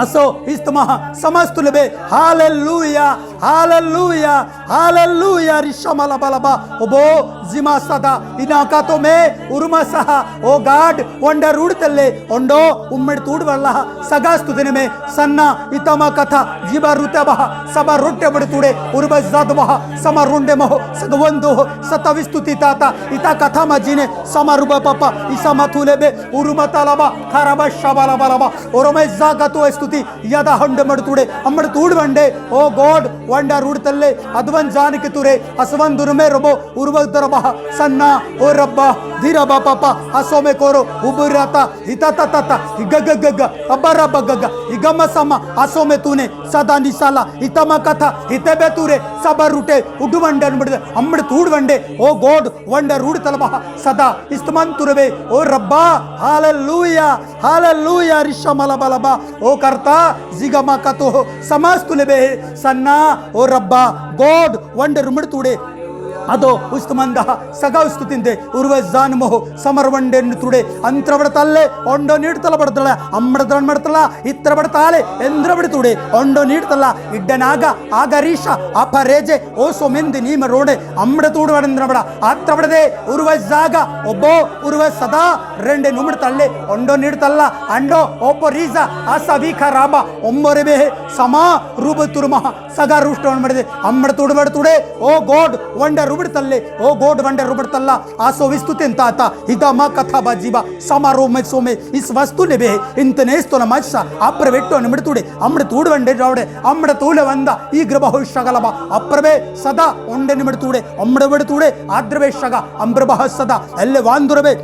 असो इस्तमह समस्तुलबे हालेलुया हालेलुया हालेलुया रिशमला बलबा ओबो जिमा सदा इनाका तो में उर्मसह ओ गाड वंडर उड़तल्ले ओंडो उम्मेड तूडवल्ला सगास्तुदिने में सन्ना इतमा कथा जीवा रुतबह सबा रोट्टे बडतुडे उर्ब जादबह समा रोंडे महो सगवंदो सतविस्तुति ताता इता कथा मजीने समा रुबा पापा इसा मथुलेबे उर्मतलबा खराबा शबला बलबा ओरमे जागतो ಸ್ತುತಿ ಯದ ಹಂಡ ಮಡ್ತುಡೆ ಅಮ್ಮಡ ತೂಡ್ ಬಂಡೆ ಓ ಗಾಡ್ ವಂಡ ರೂಡ್ತಲ್ಲೆ ಅದ್ವನ್ ಜಾನಿಕೆ ತುರೆ ಅಸವನ್ ದುರ್ಮೆ ರಬೋ ಉರ್ವದರಬಹ ಸನ್ನ ಓ ರಬ್ಬ धीरा बापा आसो में कोरो उबुराता हिता ता हिगगगग अबरा बगग हिगम समा आसो में तूने सदा निसाला हितमा कथा हिते बेतूरे सबर रुटे उडुवंडन बिड अम्मड़ तूडवंडे ओ गॉड वंडर रूड तलबा सदा इस्तमन तुरबे ओ रब्बा हालेलुया रिशमला बलबा ओ करता जिगमा कतो समास तुलेबे सन्ना ओ रब्बा गॉड वंडर रुमड़ तूडे ಅದೋ ಉಸ್ತಮಂದ ಸಗ ಉಸ್ತುತಿಂದೆ ಉರ್ವ ಜಾನ್ಮೋಹ ಸಮರ್ವಂಡೆ ತುಡೆ ಅಂತ್ರ ಬಡತಲ್ಲೆ ಒಂಡೋ ನೀಡ್ತಲ ಬಡತಳ ಅಮ್ಮಡದ ಬಡತಲ ಇತ್ರ ಬಡತಾಳೆ ಎಂದ್ರ ಬಡತುಡೆ ಒಂಡೋ ನೀಡ್ತಲ್ಲ ಇಡ್ಡನಾಗ ಆಗರೀಶ ಅಪರೇಜೆ ಓ ಸೋಮೆಂದಿ ನೀಮ ರೋಡೆ ಅಮ್ಮಡ ತೂಡು ಬಡಂದ್ರ ಬಡ ಆತ್ರ ಬಡದೆ ಉರ್ವ ಜಾಗ ಒಬ್ಬೋ ಉರ್ವ ಸದಾ ರೆಂಡೆ ನುಮಡ್ತಳ್ಳೆ ಒಂಡೋ ನೀಡ್ತಲ್ಲ ಅಂಡೋ ಓಪೋ ರೀಜ ಆಸ ವೀಖ ರಾಬ ಒಮ್ಮೊರೆಬೆ ಸಮಾ ರೂಪ ತುರುಮ ಸಗ ರೂಷ್ಟ ಮಾಡಿದೆ ಅಮ್ಮಡ ತೂಡು ಬಡತುಡೆ ಓ ಗೋಡ್ ವಂಡರ್ रुबड़तल्ले ओ गोड वंडर रुबड़तल्ला आसो विस्तुति ताता हिदमा कथा बाजीबा समारोह में सोमे इस वस्तु ने बे इंतनेस्तो न मत्सा अप्रवेट्टो निमड़तुडे अम्मड़ तूडवंडे रावडे अम्मड़ तूले वंद ई ग्रबह शगलबा अप्रवे सदा ओंडे निमड़तुडे अम्मड़ बड़तुडे आद्रवे शग अम्ब्रबह सदा एल्ले वांदुरबे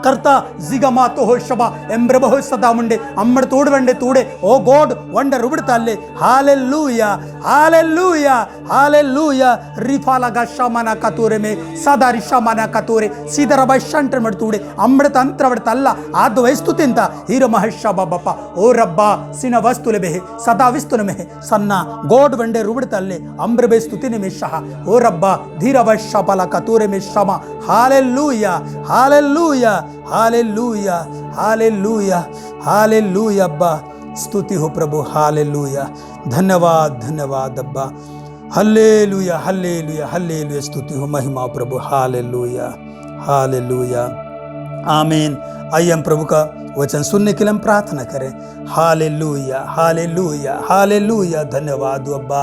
करता जिगमा तो हो शबा एम्ब्रबह सदा मुंडे अम्मड़ तूडवंडे तूडे ओ गॉड वंडर रुबड़तल्ले हालेलुया हालेलुया हालेलुया रिफाला गशमना कतोरे में सदा रिशमना कतोरे सीधर बशंटर मडतूडे अम्मड़ तंत्र वडतल्ला आद वस्तुतिंತ हीर महशबा बप्पा ओ रब्बा सिन वस्तुले बे सदा विस्तुन में सन्ना गॉड वंडे रुबड़तल्ले अम्ब्रबे स्तुतिने में शहा ओ रब्बा धीर वशपला कतोरे में शमा hallelujah hallelujah hallelujah hallelujah hallelujah अब्बा स्तुति हो प्रभु हालेलुया धन्यवाद धन्यवाद अब्बा हल्लेलुया हल्लेलुया हल्लेलुया स्तुति हो महिमा प्रभु हालेलुया हालेलुया आमीन। आइए हम प्रभु का वचन सुनने के लिए हम प्रार्थना करें। हालेलुया हालेलुया हालेलुया धन्यवाद हो अब्बा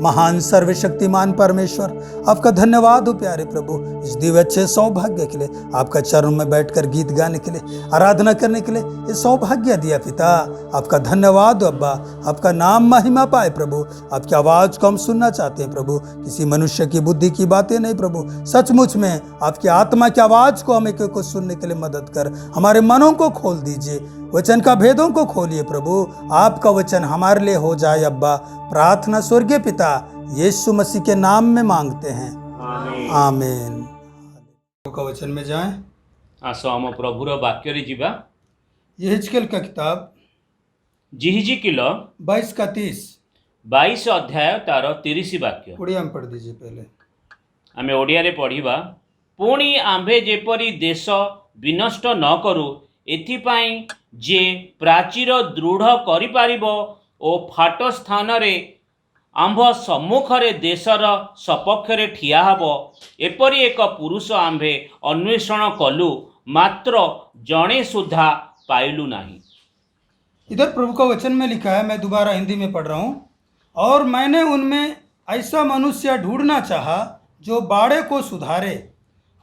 महान सर्वशक्तिमान परमेश्वर, आपका धन्यवाद हो प्यारे प्रभु इस दिव्य अच्छे सौभाग्य के लिए, आपका चरणों में बैठकर गीत गाने के लिए, आराधना करने के लिए ये सौभाग्य दिया पिता। आपका धन्यवाद हो अब्बा, आपका नाम महिमा पाए प्रभु। आपकी आवाज़ को हम सुनना चाहते हैं प्रभु, किसी मनुष्य की बुद्धि की बातें नहीं प्रभु, सचमुच में आपकी आत्मा की आवाज़ को हमें को सुनने के लिए मदद कर, हमारे मनों को खोल दीजिए, वचन का भेदों को खोलिए प्रभु, आपका वचन हमारे लिए हो जाए अब्बा। प्रार्थना स्वर्गीय पिता यीशु मसीह के नाम में मांगते हैं, आमीन। का वचन में जाएं। आस आम प्रभुर वाक्य जीवा यहेजकेल का किताब जिहिजिकिल 22 का 30 22 अध्याय तार 30 वाक्य उड़िया में पढ़ दीजिए पहले। आमे ओडिया रे पढ़िबा। पुणी आम्भे जेपरी देश विनष्ट न करू एथिपाई जे प्राचीर दृढ़ करिपारिबो ओ फाट स्थान रे आम्भ सम्मुखरे देशर सपक्षरे ठिया हबो एपरी एक पुरुष आम्भे अन्वेषण कलु मात्र जणे सुधा पाइलु नहीं। इधर प्रभु का वचन में लिखा है, मैं दोबारा हिंदी में पढ़ रहा हूँ। और मैंने उनमें ऐसा मनुष्य ढूंढना चाहा जो बाड़े को सुधारे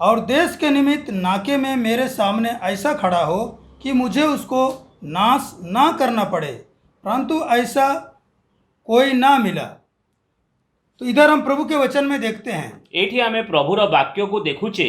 और देश के निमित्त नाके में मेरे सामने ऐसा खड़ा हो कि मुझे उसको नाश ना करना पड़े, परंतु ऐसा कोई ना मिला। तो इधर हम प्रभु के वचन में देखते हैं, एठी आमे प्रभुर वाक्य को देखुचे।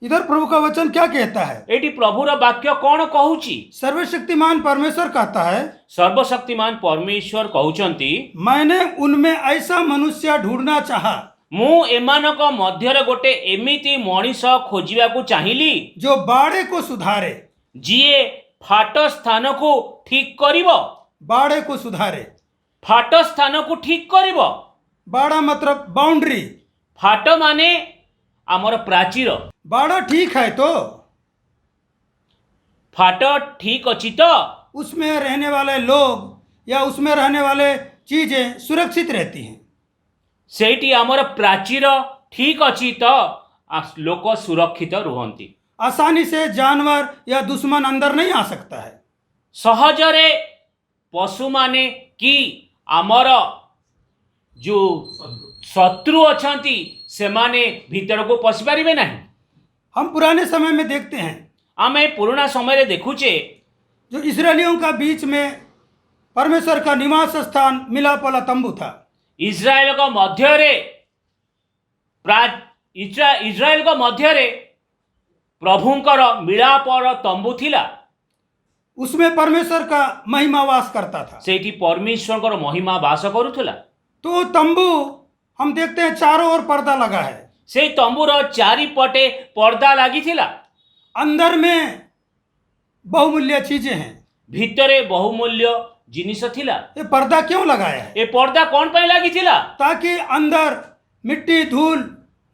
इधर प्रभु का वचन क्या कहता है? एठी प्रभुर वाक्य कौन कहूची? सर्वशक्तिमान परमेश्वर कहता है, सर्वशक्तिमान परमेश्वर कहउचंती, मैंने उनमें ऐसा मनुष्य ढूंढना चाहा, मु एमानक मध्यरे गोटे एमिति मनीष खोजिबाकू चाहिली जो बाड़े को सुधारे। जीए फाट स्थान को ठीक करिवो। बाड़े को सुधारे, फाट स्थान को ठीक करिवो। बाड़ा मतलब बाउंड्री, फाट माने आमर प्राचीर। बाड़ा ठीक है तो फाट ठीक अछि तो उसमें रहने वाले लोग या उसमें रहने वाले चीजें सुरक्षित रहती हैं। सेठी आमर प्राचीर ठीक अछि तो लोक सुरक्षित रुहंती। आसानी से जानवर या दुश्मन अंदर नहीं आ सकता है। सहजरे पशु माने कि आमर जो शत्रु अछंती से माने भीतर को पशि पारिबे नहीं। हम पुराने समय में देखते हैं, आमे पुराना समय रे देखुचे जो इस्राएलियों का बीच में परमेश्वर का निवास स्थान मिलाप वाला तंबू था। इस्राएल का मध्य रे इस्राएल का मध्य रे प्रभुंकर मिलापर तंबू थिला उसमें परमेश्वर का महिमा वास करता था। सेठी परमेश्वरकर महिमा वास करुथला। तो तंबू हम देखते हैं चारों ओर पर्दा लगा है, से तंबूर चारिपटे पर्दा लागिथिला। अंदर में बहुमूल्य चीजें हैं। भितरे बहुमूल्य जिनिस थिला। ये पर्दा क्यों लगाया है? ए पर्दा कौन पे लागिथिला? ताकि अंदर मिट्टी धूल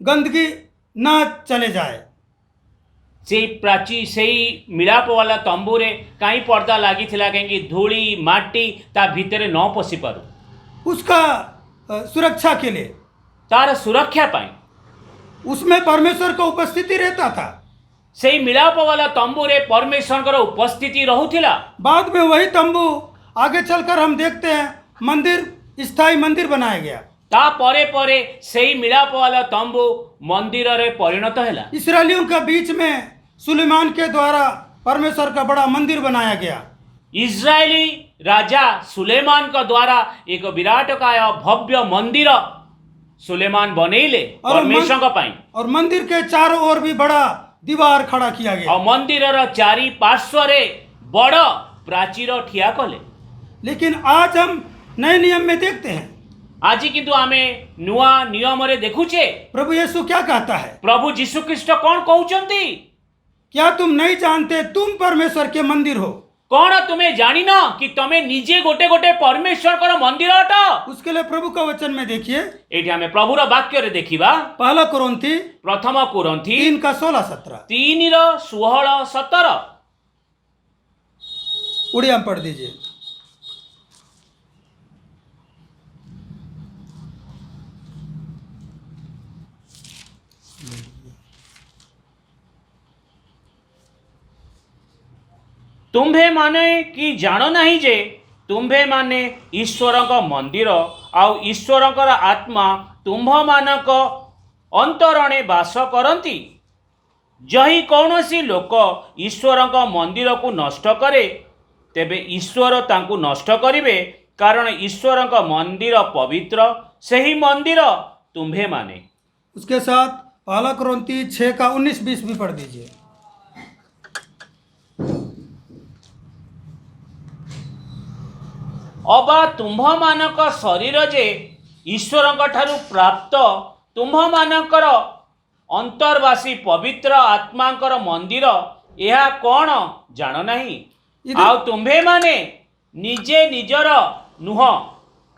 गंदगी ना चले जाए। से प्राची से मिलाप वाला तंबूरे कहीं पर्दा लागिथिला कहीं धूली माटी ता भितरे न पशि पारु उसका सुरक्षा के लिए, तार सुरक्षा पाई उसमें परमेश्वर का उपस्थिति रहता था। से मिलाप वाला तंबूरे परमेश्वर उपस्थिति रहुथिला। बाद में वही तंबू आगे चलकर हम देखते हैं मंदिर, स्थायी मंदिर बनाया गया। ता परे परे से मिलाप वाला तंबू मंदिर रे परिणत हैला। इस्राएलियों के बीच में सुलेमान के द्वारा परमेश्वर का बड़ा मंदिर बनाया गया। इस्राएली राजा सुलेमान का द्वारा एक विराट काय भव्य मंदिर सुलेमान बनैले परमेश्वर का पाई। और मंदिर के चारों ओर भी बड़ा दीवार खड़ा किया गया। और मंदिर चारि पार्श्वरे बड़ प्राचीर ठिया कले। लेकिन आज हम नए नियम में देखते हैं, आज किंतु आमे नुआ नियम रे देखुचे प्रभु यीशु क्या कहता है? प्रभु जीशु ख्रीष्ट कौन कहउचंती? क्या तुम नहीं जानते तुम परमेश्वर के मंदिर हो? कौन तुम्हें जानी ना कि तुम्हें निजे गोटे गोटे परमेश्वर कर मंदिर अट। उसके लिए प्रभु का वचन में देखिए, एठी हमें प्रभुर वाक्य रे देखिबा। पहला कुरिन्थी प्रथम कुरिन्थी 3:16-17 3:16-17 उड़िया में पढ़ दीजिए। तुम्भे माने कि जानो नहीं जे तुम्भे माने ईश्वर का मंदिर आउ ईश्वर का आत्मा तुम्भ मानक अंतरणे वास करती। जही कौनसी लोक ईश्वर का मंदिर को नष्ट करे तेबे ईश्वर तांकु नष्ट करिवे, कारण ईश्वर का मंदिर पवित्र, सही मंदिर तुम्भे माने। उसके साथ पहला कुरिन्थी 6:19-20 भी पढ़ दीजिए। अबा तुम्भ मानक शरीर जे ईश्वर ठारू प्राप्त तुम्भ मानकर अंतर्वासी पवित्र आत्मांकर मंदिर यह कौन जान नहीं? आउ तुम्भे माने निजे निजर नुह,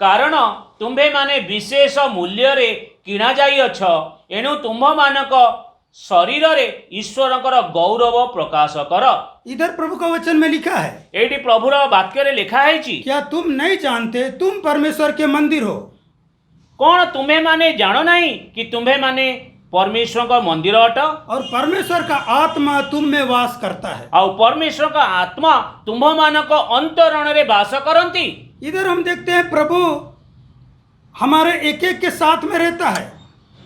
कारण तुम्भे माने विशेष मूल्य रे किणा जाई अछ। एणु तुम्भ मानक शरीर रे ईश्वर गौरव प्रकाश कर। इधर प्रभु का वचन में लिखा है, एटी प्रभुर वाक्य रे लिखा है जी, क्या तुम नहीं जानते तुम परमेश्वर के मंदिर हो? कौन तुम्हें माने जानो नहीं कि तुम्हें माने परमेश्वर का मंदिर अट, और परमेश्वर का आत्मा तुम में वास करता है। और परमेश्वर का आत्मा तुम्भ मानक अंतरण रे वास करंती। इधर हम देखते हैं प्रभु हमारे एक एक के साथ में रहता है।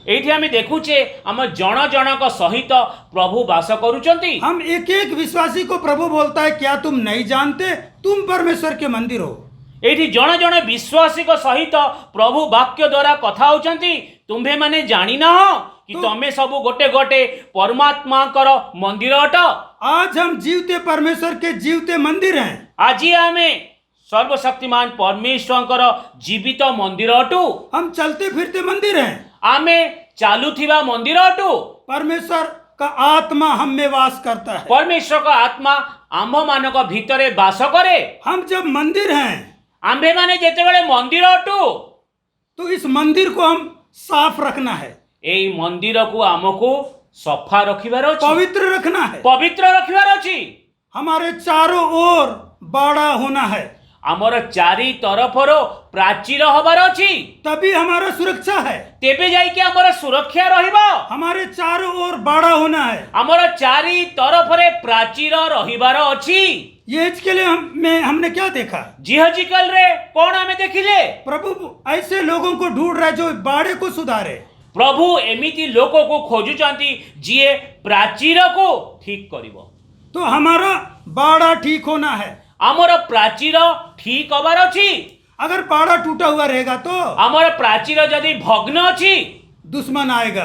एठी हमें देखुचे हम जन जनक सहित प्रभु वास करुचंती। हम एक एक विश्वासी को प्रभु बोलता है, क्या तुम नहीं जानते तुम परमेश्वर के मंदिर हो? एठी जन जन विश्वासी को सहित प्रभु वाक्य द्वारा कथा होचंती। तुम्भे माने जानी ना हो कि तमे सब गोटे गोटे परमात्मा कर मंदिर अट। आज हम जीवते परमेश्वर के जीवते मंदिर हैं। आज हमें सर्वशक्तिमान परमेश्वर जीवित मंदिर अटू। हम चलते फिरते मंदिर हैं। आमे चालुथिबा मंदिर अटू। परमेश्वर का आत्मा हम में वास करता है। परमेश्वर का आत्मा आंभ मानक भीतरे वास करे। हम जब मंदिर हैं, आंभे माने जेतेबेले मंदिर अटू, तो इस मंदिर को हम साफ रखना है। एई मंदिर को आमको सफा रखिबार अछि, पवित्र रखना है, पवित्र रखिबार अछि। हमारे चारों ओर बाड़ा होना है, आमर चारि तरफरो प्राचीर हबार अछि, तभी हमारा सुरक्षा है। तेबे जाई कि आमर सुरक्षा रहिबा। हमारे चारों ओर बाड़ा होना है, आमर चारि तरफरे प्राचीर रहिबार अछि। ये इसके लिए हमने क्या देखा? जिहजिकल रे कोण आमे देखिले? प्रभु ऐसे लोगों को ढूंढ रहा है जो बाड़े को सुधारे। प्रभु एमिति लोकों को खोजुचंती जिए प्राचीर को ठीक करिवो। तो हमारा बाड़ा ठीक होना है, आमर प्राचीर ठीक हबार अछि। अगर बाड़ा टूटा हुआ रहेगा तो आमर प्राचीर जदि भग्न अछि, दुश्मन आएगा।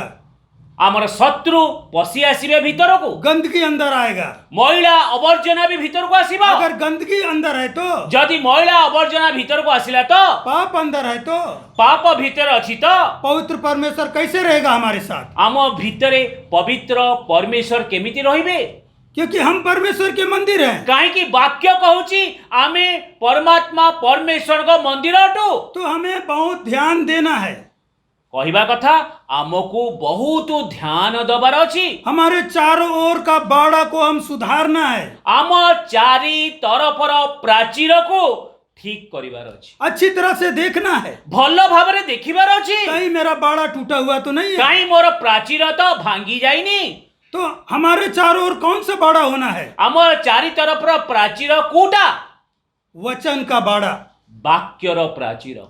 आमर शत्रु पशि आसिबे भीतर को गंदगी अंदर आएगा। मैला अवर्जना भी भीतर को आसीबो अगर गंदगी अंदर है तो, जदि मैला अवर्जना भीतर को आसिला तो पाप अंदर है तो, पाप भीतर अछि तो पवित्र परमेश्वर कैसे रहेगा हमारे साथ? आम भितरे पवित्र परमेश्वर केमिति रहिबे? क्योंकि हम परमेश्वर के मंदिर हैं। कहीं वाक्य कहूची आमे परमात्मा परमेश्वर को मंदिर अटू। तो हमें बहुत ध्यान देना है। कहवा कथा आमको बहुत ध्यान दबार अछि। हमारे चारों ओर का बाड़ा को हम सुधारना है। आम चारि तरफर प्राचीर को ठीक करिवार अछि। अच्छी तरह से देखना है। भल भाबरे देखिबार अछि। कहीं मेरा बाड़ा टूटा हुआ तो नहीं है? कहीं मोर प्राचीर तो भांगी जाइनी। तो हमारे चारों ओर कौन सा बाड़ा होना है? आम चारि तरफर प्राचीर कोटा? वचन का बाड़ा, वाक्यर प्राचीर।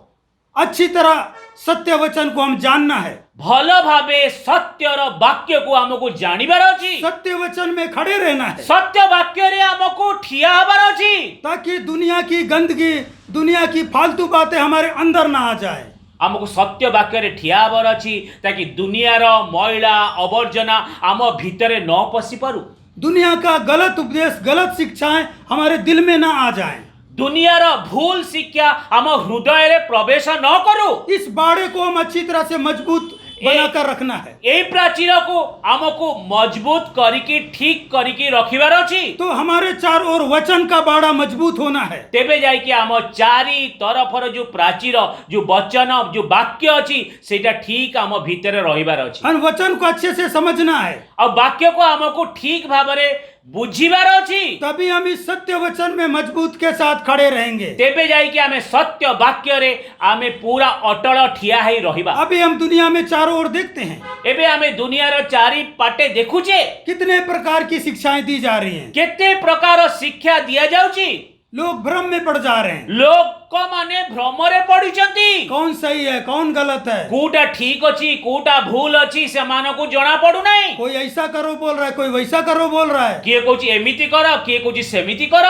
अच्छी तरह सत्य वचन को हम जानना है। भल भावे सत्यर वाक्य को हमको जानिबार अछि। सत्य वचन में खड़े रहना है, सत्य वाक्य रे हमको ठिया हबार अछि, ताकि दुनिया की गंदगी, दुनिया की फालतू बातें हमारे अंदर ना आ जाए। हमको सत्य वाक्य रे ठिया हबार अछि ताकि दुनियार मैला अवर्जना आम भितरे न पशि पारु। दुनिया का गलत उपदेश, गलत शिक्षाएं हमारे दिल में ना आ जाएं। दुनियार भूल शिक्षा आम हृदय रे प्रवेश न करू। इस बाड़े को हम अच्छी तरह से मजबूत बनाकर रखना है। ए प्राचीर को हमको मजबूत करिकी ठीक करिकी रखिबार अछि। तो हमारे चारों ओर वचन का बाड़ा मजबूत होना है। तेबे जाई कि आम चारि तरफर जो प्राचीर, जो वचन, जो वाक्य अछि सेटा ठीक आम भितरे रहिबार अछि। हम वचन को अच्छे से समझना है और वाक्य को हमको ठीक भाबरे बुझिबार अछि। तभी हम इस सत्य वचन में मजबूत के साथ खड़े रहेंगे। तेबे जाई कि आमे सत्य वाक्य रे आमे पूरा अटल ठिया हेई रहिबा। अभी हम दुनिया में चारों ओर देखते हैं, एबे आमे दुनियार चारि पाटे देखुचे कितने प्रकार की शिक्षाएं दी जा रही हैं। केते प्रकार शिक्षा दिया जाउची। लोग भ्रम में पड़ जा रहे हैं। लोक को माने भ्रमरे पड़िचंती। कौन सही है, कौन गलत है, कोटा ठीक अछि, कोटा भूल अछि से मानको जणा पड़ू नहीं। कोई ऐसा करो बोल रहा है, कोई वैसा करो बोल रहा है। किए कहूची एमिति कर, किए कहूची सेमिति कर।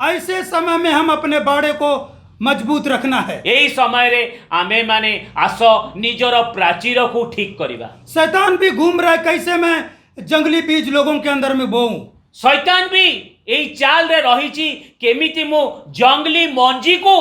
ऐसे समय में हम अपने बाड़े को मजबूत रखना है। यही समय रे आमे माने आस निजर प्राचीर को ठीक करिबा। शैतान भी घूम रहा है, कैसे मैं जंगली बीज लोगों के अंदर में बोऊं। शैतान भी यही चाल रे रहिची केमिति मु जंगली मंजी को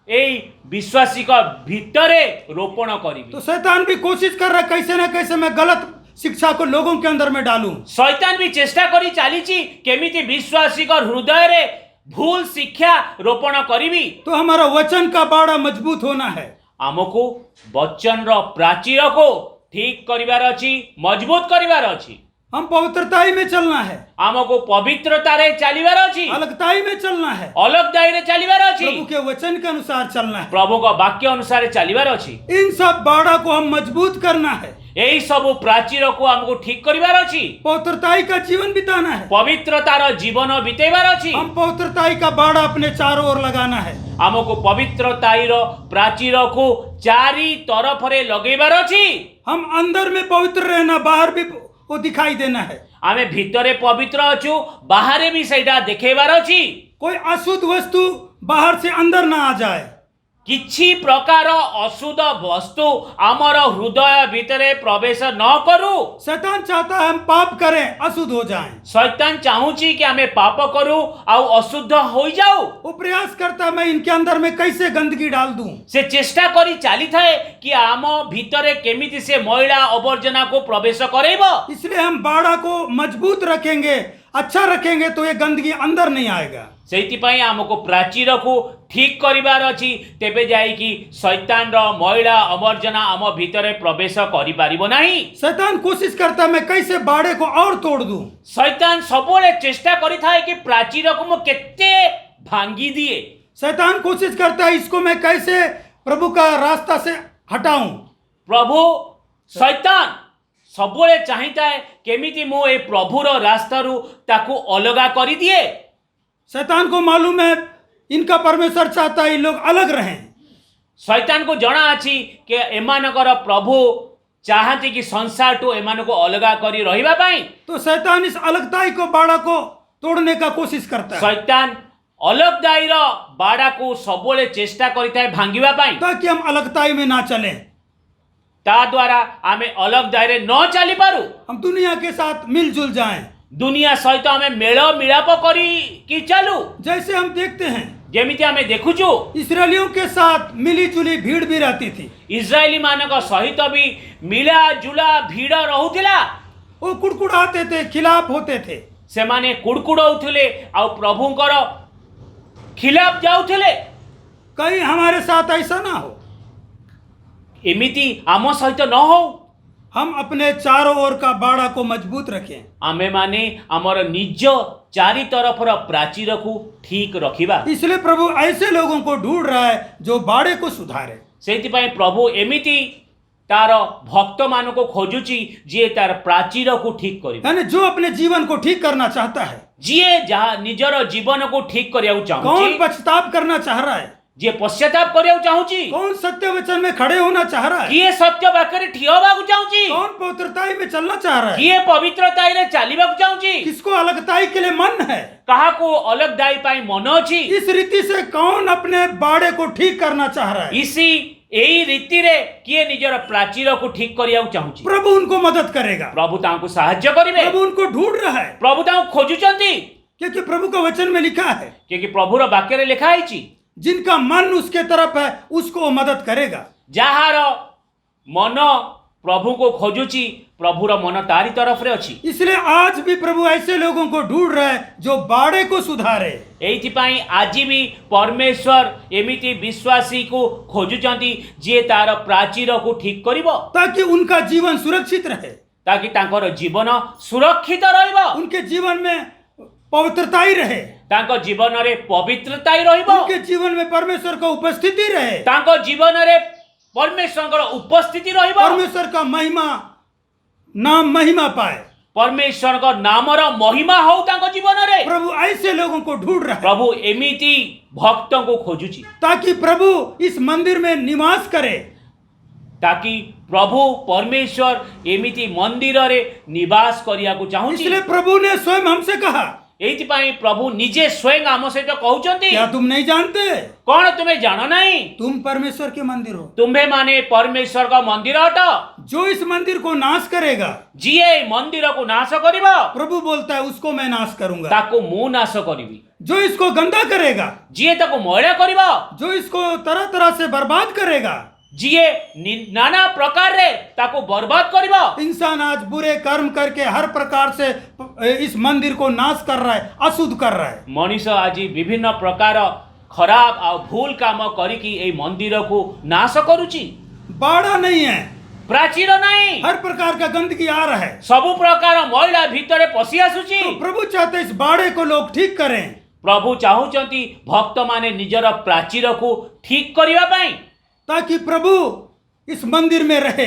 यही विश्वासी का भीतरे रोपण करिबी। तो शैतान भी कोशिश कर रहा है कैसे ना कैसे मैं गलत शिक्षा को लोगों के अंदर में डालूं। शैतान भी चेष्टा करी चालीची केमिति विश्वासी का हृदय रे भूल शिक्षा रोपण करिबी। तो हमारा वचन का बाड़ा मजबूत होना है। हमको वचन रो प्राचीर को ठीक करिवार अछि, मजबूत करिवार अछि। हम पवित्रताई में चलना है, हमको पवित्रता रे चलिवार अछि, अलगताई में चलना है, अलग दायरे चलिवार अछि, प्रभु के वचन के अनुसार चलना है। प्रभु का वाक्य अनुसार चलिवार अछि। इन सब बाड़ा को हम मजबूत करना है। यही सब प्राचीर को हमको ठीक करिवार अछि। पवित्रताई का जीवन बिताना है। पवित्रतार जीवन बितेबार अछि। हम पवित्रताई का बाड़ा अपने चारों ओर लगाना है। हमको पवित्रताईर प्राचीर को चारि तरफ रे लगेबार अछि। हम अंदर में पवित्र रहना, बाहर भी वो दिखाई देना है। आमे भितरे पवित्र अछु, बाहरे भी सेटा देखेबार अछि। कोई अशुद्ध वस्तु बाहर से अंदर ना आ जाए। किछि प्रकार अशुद्ध वस्तु आमर हृदय भितरे प्रवेश न करू। शैतान चाहता है हम पाप करें, अशुद्ध हो जाएं। शैतान चाहूची कि हमें पाप करू और अशुद्ध हो जाऊ। वो प्रयास करता है मैं इनके अंदर में कैसे गंदगी डाल दूं। से चेष्टा करी चाली थाए कि आम भितरे केमिति से मैला अवर्जना को प्रवेश करेबो। इसलिए हम बाड़ा को मजबूत रखेंगे, अच्छा रखेंगे तो ये गंदगी अंदर नहीं आएगा। सेइतिपाई हमको प्राचीर को ठीक करिबार अछि। तेबे जाई कि शैतान रो मैला अवर्जना आम भितरे प्रवेश करि पारिबो नाही। शैतान कोशिश करता है मैं कैसे बाड़े को और तोड़ दूं। शैतान सबोले चेष्टा करि थाए कि प्राचीर को म केते भांगी दिए। शैतान कोशिश करता है इसको मैं कैसे प्रभु का रास्ता से हटाऊं। प्रभु शैतान सबोले चाहिता है केमिति मो ए प्रभुर रास्तारू ताकू अलगा करि दिए। शैतान को मालूम है इनका परमेश्वर चाहता है ये लोग अलग रहें। शैतान को जना अछि कि एमानकर प्रभु चाहते कि संसार टू एमान को अलगा करी रहिबा पाई। तो शैतान इस अलगताई को बाड़ा को तोड़ने का कोशिश करता है, शैतान अलग दाईर बाड़ा को सबोले चेष्टा करिता है भांगिबा पाई, ताकि हम अलगताई में ना चलें। ता द्वारा आमे अलग दायरे न चली पारू, हम दुनिया के साथ मिलजुल जाएं। दुनिया सहित आमे मेल मिलाप करी कि चालू। जैसे हम देखते हैं जेमिति आमे देखुचु इसराइलियों के साथ मिली जुली भीड़ भी रहती थी। इस्राएली मानक सहित भी मिला जुला भीड़ रहुथिला। वो कुड़कुड़ाते थे, खिलाफ होते थे। से माने कुड़कुड़ौथिले आ प्रभुंकर खिलाफ जाउथिले। कहीं हमारे साथ ऐसा ना हो, एमिति आम सहित न हो। हम अपने चारों ओर का बाड़ा को मजबूत रखें। आमे माने आमर निज चारि तरफर प्राचीर को ठीक रखिबा। इसलिए प्रभु ऐसे लोगों को ढूंढ रहा है जो बाड़े को सुधारे। सेतिपाई प्रभु एमिति तार भक्त मान को खोजुची जे तार प्राचीर को ठीक करिबा। यानी जो अपने जीवन को ठीक करना चाहता है, जे जहा निजर जीवन को ठीक करिया चाहूची, कौन पश्चाताप करना चाह रहा है, जे पश्चाताप करिया चाहूची, कौन सत्य वचन में खड़े होना चाह रहा है, किए सत्य वाक्य ठियबाकू चाहूची, कौन पवित्रताई में चलना चाह रहा है, किए पवित्रताई रे चालिबाकू चाहूची, किसको अलगताई के लिए मन है, कहा को अलग दाई पाई मन अछि। इस रीति से कौन अपने बाड़े को ठीक करना चाह रहा है। इसी एई रीति रे किए निजर प्राचीर को ठीक करिया चाहूची, प्रभु उनको मदद करेगा। प्रभु तांको सहाय्य करिवे। प्रभु उनको ढूंढ रहा है, प्रभु तांको खोजुचंती, क्योंकि प्रभु का वचन में लिखा है क्योंकि प्रभुर वाक्य रे लिखा आइची, जिनका मन उसके तरफ है उसको वो मदद करेगा। जहार मन प्रभु को खोजुची प्रभुर मन तारी तरफ रे अछि। इसलिए आज भी प्रभु ऐसे लोगों को ढूंढ रहा है जो बाड़े को सुधारे। एइथिपाई आज भी परमेश्वर एमिति विश्वासी को खोजुचंती जे तार प्राचीर को ठीक करिवो, ताकि उनका जीवन सुरक्षित रहे, ताकि तांकर जीवन सुरक्षित रहइबो, उनके जीवन में पवित्रताई रहे, तांको जीवन रे पवित्रताई रहइबो, उनके जीवन में परमेश्वर का उपस्थिति रहे, तांको जीवन रे परमेश्वर उपस्थिति रहइबो, परमेश्वर का महिमा नाम महिमा पाए, परमेश्वर का नामर महिमा हो तांको जीवन रे। प्रभु ऐसे लोगों को ढूंढ रहा है प्रभु एमिति भक्तों को खोजुची, ताकि प्रभु इस मंदिर में निवास करे, ताकि प्रभु परमेश्वर एमिति मंदिर रे निवास करिया को चाहूची। इसलिए प्रभु ने स्वयं हमसे कहा, एइथिपाई प्रभु निजे स्वयं आम सहित कहउचंती, क्या तुम नहीं जानते कौन तुम्हें जानो नहीं, तुम परमेश्वर के मंदिर हो, तुम्हें माने परमेश्वर का मंदिर हट, जो इस मंदिर को नाश करेगा, जिए मंदिर को नाश करिबो, प्रभु बोलता है उसको मैं नाश करूंगा। ताको मु नाश करिबी, जो इसको गंदा करेगा, जिए ताको मैला करिबो, जो इसको तरह तरह से बर्बाद करेगा, जिए नाना प्रकार रे ताको बर्बाद करिबो। इंसान आज बुरे कर्म करके हर प्रकार से इस मंदिर को नाश कर रहा है, अशुद्ध कर रहा है। मनीष आज विभिन्न प्रकार खराब आ भूल काम करिकी ए मंदिर को नाश करूची। बाड़ा नहीं है, प्राचीर नहीं, हर प्रकार का गंदगी आ रहा है। सबु प्रकार मैला भीतर पशि आसुची। तो प्रभु चाहते इस बाड़े को लोग ठीक करें, प्रभु चाहूचंती भक्त माने निजर प्राचीर को ठीक करिवा पाई, ताकि प्रभु इस मंदिर में रहे,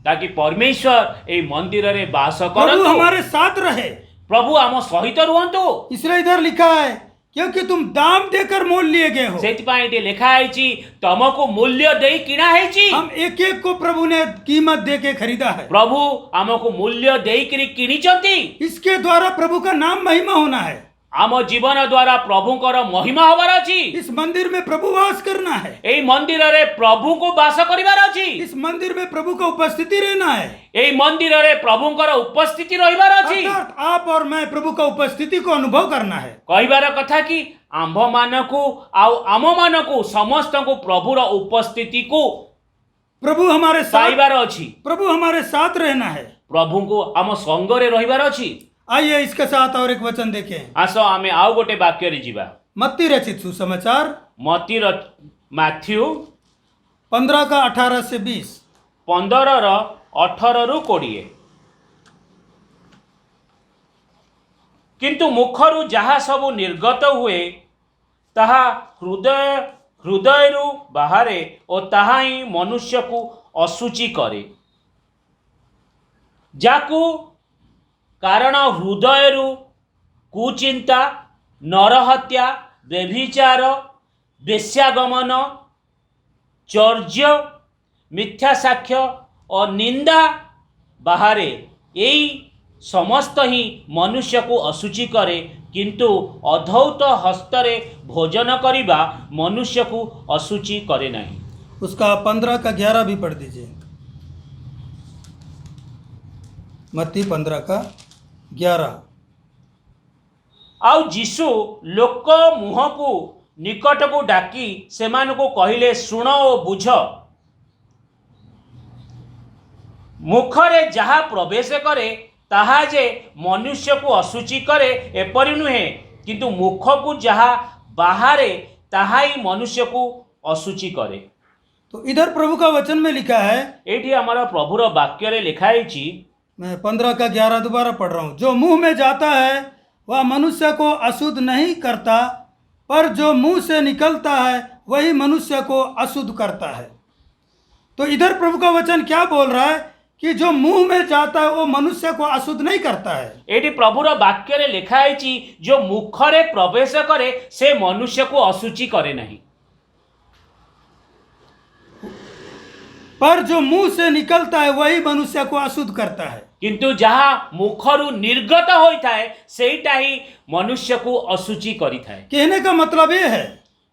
ताकि परमेश्वर ए मंदिर रे वास प्रभु करतु, हमारे साथ रहे। प्रभु आम सहित रुहंतु। इसलिए इधर लिखा है, क्योंकि तुम दाम देकर मोल लिए गए हो। सेतिपाई एटी लेखा आइची, तमको मूल्य देई किना हेची। हम एक एक को प्रभु ने कीमत दे के खरीदा है। प्रभु आमको मूल्य देई किरी किनिचंती। इसके द्वारा प्रभु का नाम महिमा होना है, आम जीवन द्वारा प्रभुंकर महिमा हबार अछि। इस मंदिर में प्रभु वास करना है, एई मंदिर रे प्रभु को वास करिवार अछि। इस मंदिर में प्रभु का उपस्थिति रहना है। एई मंदिर रे प्रभुंकर उपस्थिति रहिबार अछि। अर्थात आप और मैं प्रभु का उपस्थिति को अनुभव करना है। कहिबार कथा कि आंभ मानकु आउ आम मानकु समस्त को प्रभुर उपस्थिति को प्रभु हमारे साथ, पाइबार अछि। प्रभु हमारे साथ रहना है। प्रभु को आम संग रे रहिबार अछि। आइए इसके साथ और एक वचन देखें। आस आमे आउ गोटे वाक्य रे जीवा। मत्ती रचित सुसमाचार मैथ्यू 15 का 18 से 20। 15 ର 18 ରୁ 20। किंतु मुखरु जहा सबु निर्गत हुए ताहा हृदयरु बाहरे और ताहा ही मनुष्य को असुचि करे, जाकु कारण हृदयरु कुचिंता, नरहत्या, व्यभिचार, वेश्यागमन, चौर्य, मिथ्या साक्ष्य और निंदा बाहरे, यही समस्त ही मनुष्य को असुचि करे, किंतु अधौत हस्तरे भोजन करिबा मनुष्य को असुचि करे नहीं। उसका 15 का 11 भी पढ़ दीजिए। मत्ती 15:11। आउ जीशु लोक मुह को निकट को डाकी सेमान को कहले शुण ओ बुझ मुखरे जहा प्रवेश करे ताहा जे मनुष्य को अशुचि करे एपरि नुहे किंतु मुख को जहा बाहरे ताहा ही मनुष्य को अशुचि करे। तो इधर प्रभु का वचन में लिखा है, एठी हमारा प्रभुर वाक्य रे लिखा है, मैं 15:11 दोबारा पढ़ रहा हूँ, जो मुंह में जाता है वह मनुष्य को अशुद्ध नहीं करता, पर जो मुंह से निकलता है वही मनुष्य को अशुद्ध करता है। तो इधर प्रभु का वचन क्या बोल रहा है कि जो मुंह में जाता है वो मनुष्य को अशुद्ध नहीं करता है। एठी प्रभुर वाक्य रे लिखा है, जो मुखरे प्रवेश करे से मनुष्य को अशुचि करे नहीं, पर जो मुंह से निकलता है वही मनुष्य को अशुद्ध करता है। किंतु जहाँ मुखरु निर्गत होता है सेटा ही मनुष्य को अशुचि करिता है। कहने का मतलब ये है,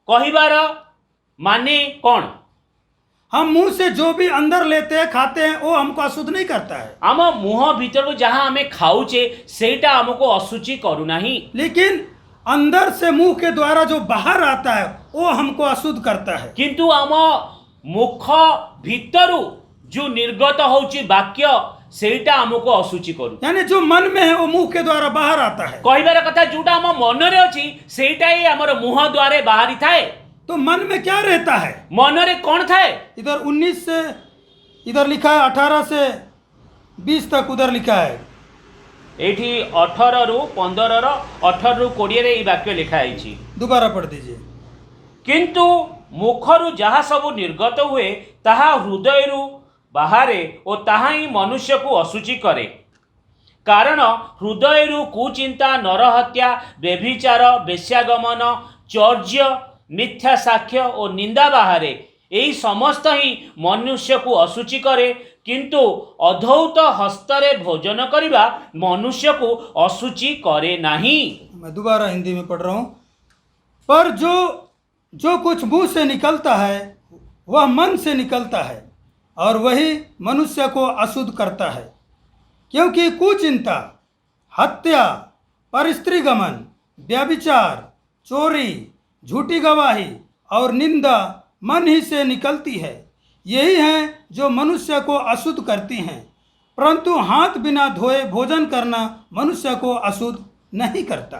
कहिबार माने कौन? हम मुंह से जो भी अंदर लेते हैं खाते हैं वो हमको अशुद्ध नहीं करता है, आम मुह भीतर को जहाँ हमें खाऊचे सेटा हमको अशुचि करू नहीं, लेकिन अंदर से मुंह के द्वारा जो बाहर आता है वो हमको अशुद्ध करता है। किंतु आम मुख भीतरु जो निर्गत होची वाक्य सेटा हमको अशुचि करू, यानी जो मन में है वो मुंह के द्वारा बाहर आता है। कहिबार कथा जोटा हम मन रे अछि सेटा ही हमर मुह द्वारे बाहरी थाए। तो मन में क्या रहता है? मन रे कौन थाए? इधर 19 से इधर लिखा है 18 से 20 तक उधर लिखा है। एठी 18 रु 15 रो 18 रु 20 रे ई वाक्य लिखा है। दोबारा पढ़ दीजिए। किंतु मुखरु जहाँ सब निर्गत हुए ताहा हृदय बाहरे और ताहा ही मनुष्य को अशुचि करे, कारण हृदय कुचिंता नरहत्या व्यभिचार वेश्यागमन चौर्य मिथ्या साक्ष्य और निंदा बाहरे यही समस्त ही मनुष्य को अशुचि करे, किंतु अधौत हस्तरे भोजन करिबा मनुष्य को अशुचि करे नहीं। मैं दोबारा हिंदी में पढ़ रहा हूँ। पर जो कुछ मुंह से निकलता है वह मन से निकलता है और वही मनुष्य को अशुद्ध करता है, क्योंकि कुचिंता, हत्या, परस्त्रीगमन, व्यभिचार, चोरी, झूठी गवाही और निंदा मन ही से निकलती है। यही हैं जो मनुष्य को अशुद्ध करती हैं, परंतु हाथ बिना धोए भोजन करना मनुष्य को अशुद्ध नहीं करता।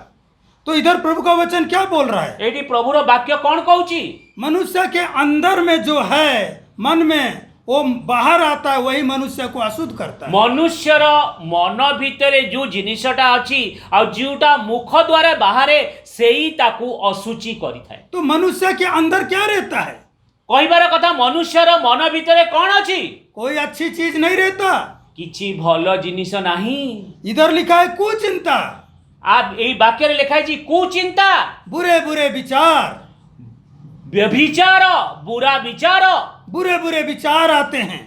तो इधर प्रभु का वचन क्या बोल रहा है? एटी प्रभुर वाक्य कौन कहूची? मनुष्य के अंदर में जो है मन में वो बाहर आता है वही मनुष्य को अशुद्ध करता है। मनुष्यर मन भितरे जो जिनिसटा अछि आ जोटा मुख द्वारा बाहरे सेही ताकू अशुचि करिथाय। तो मनुष्य के अंदर क्या रहता है? कहिबार कथा मनुष्यर मन भितरे कौन अछि? कोई अच्छी चीज नहीं रहता, किछि भल जिनिस नाही। इधर लिखा है कुचिंता। आप एई वाक्य रे लिखा है कुचिंता, बुरे बुरे विचार, व्यभिचार, बुरा विचार, बुरे बुरे विचार आते हैं,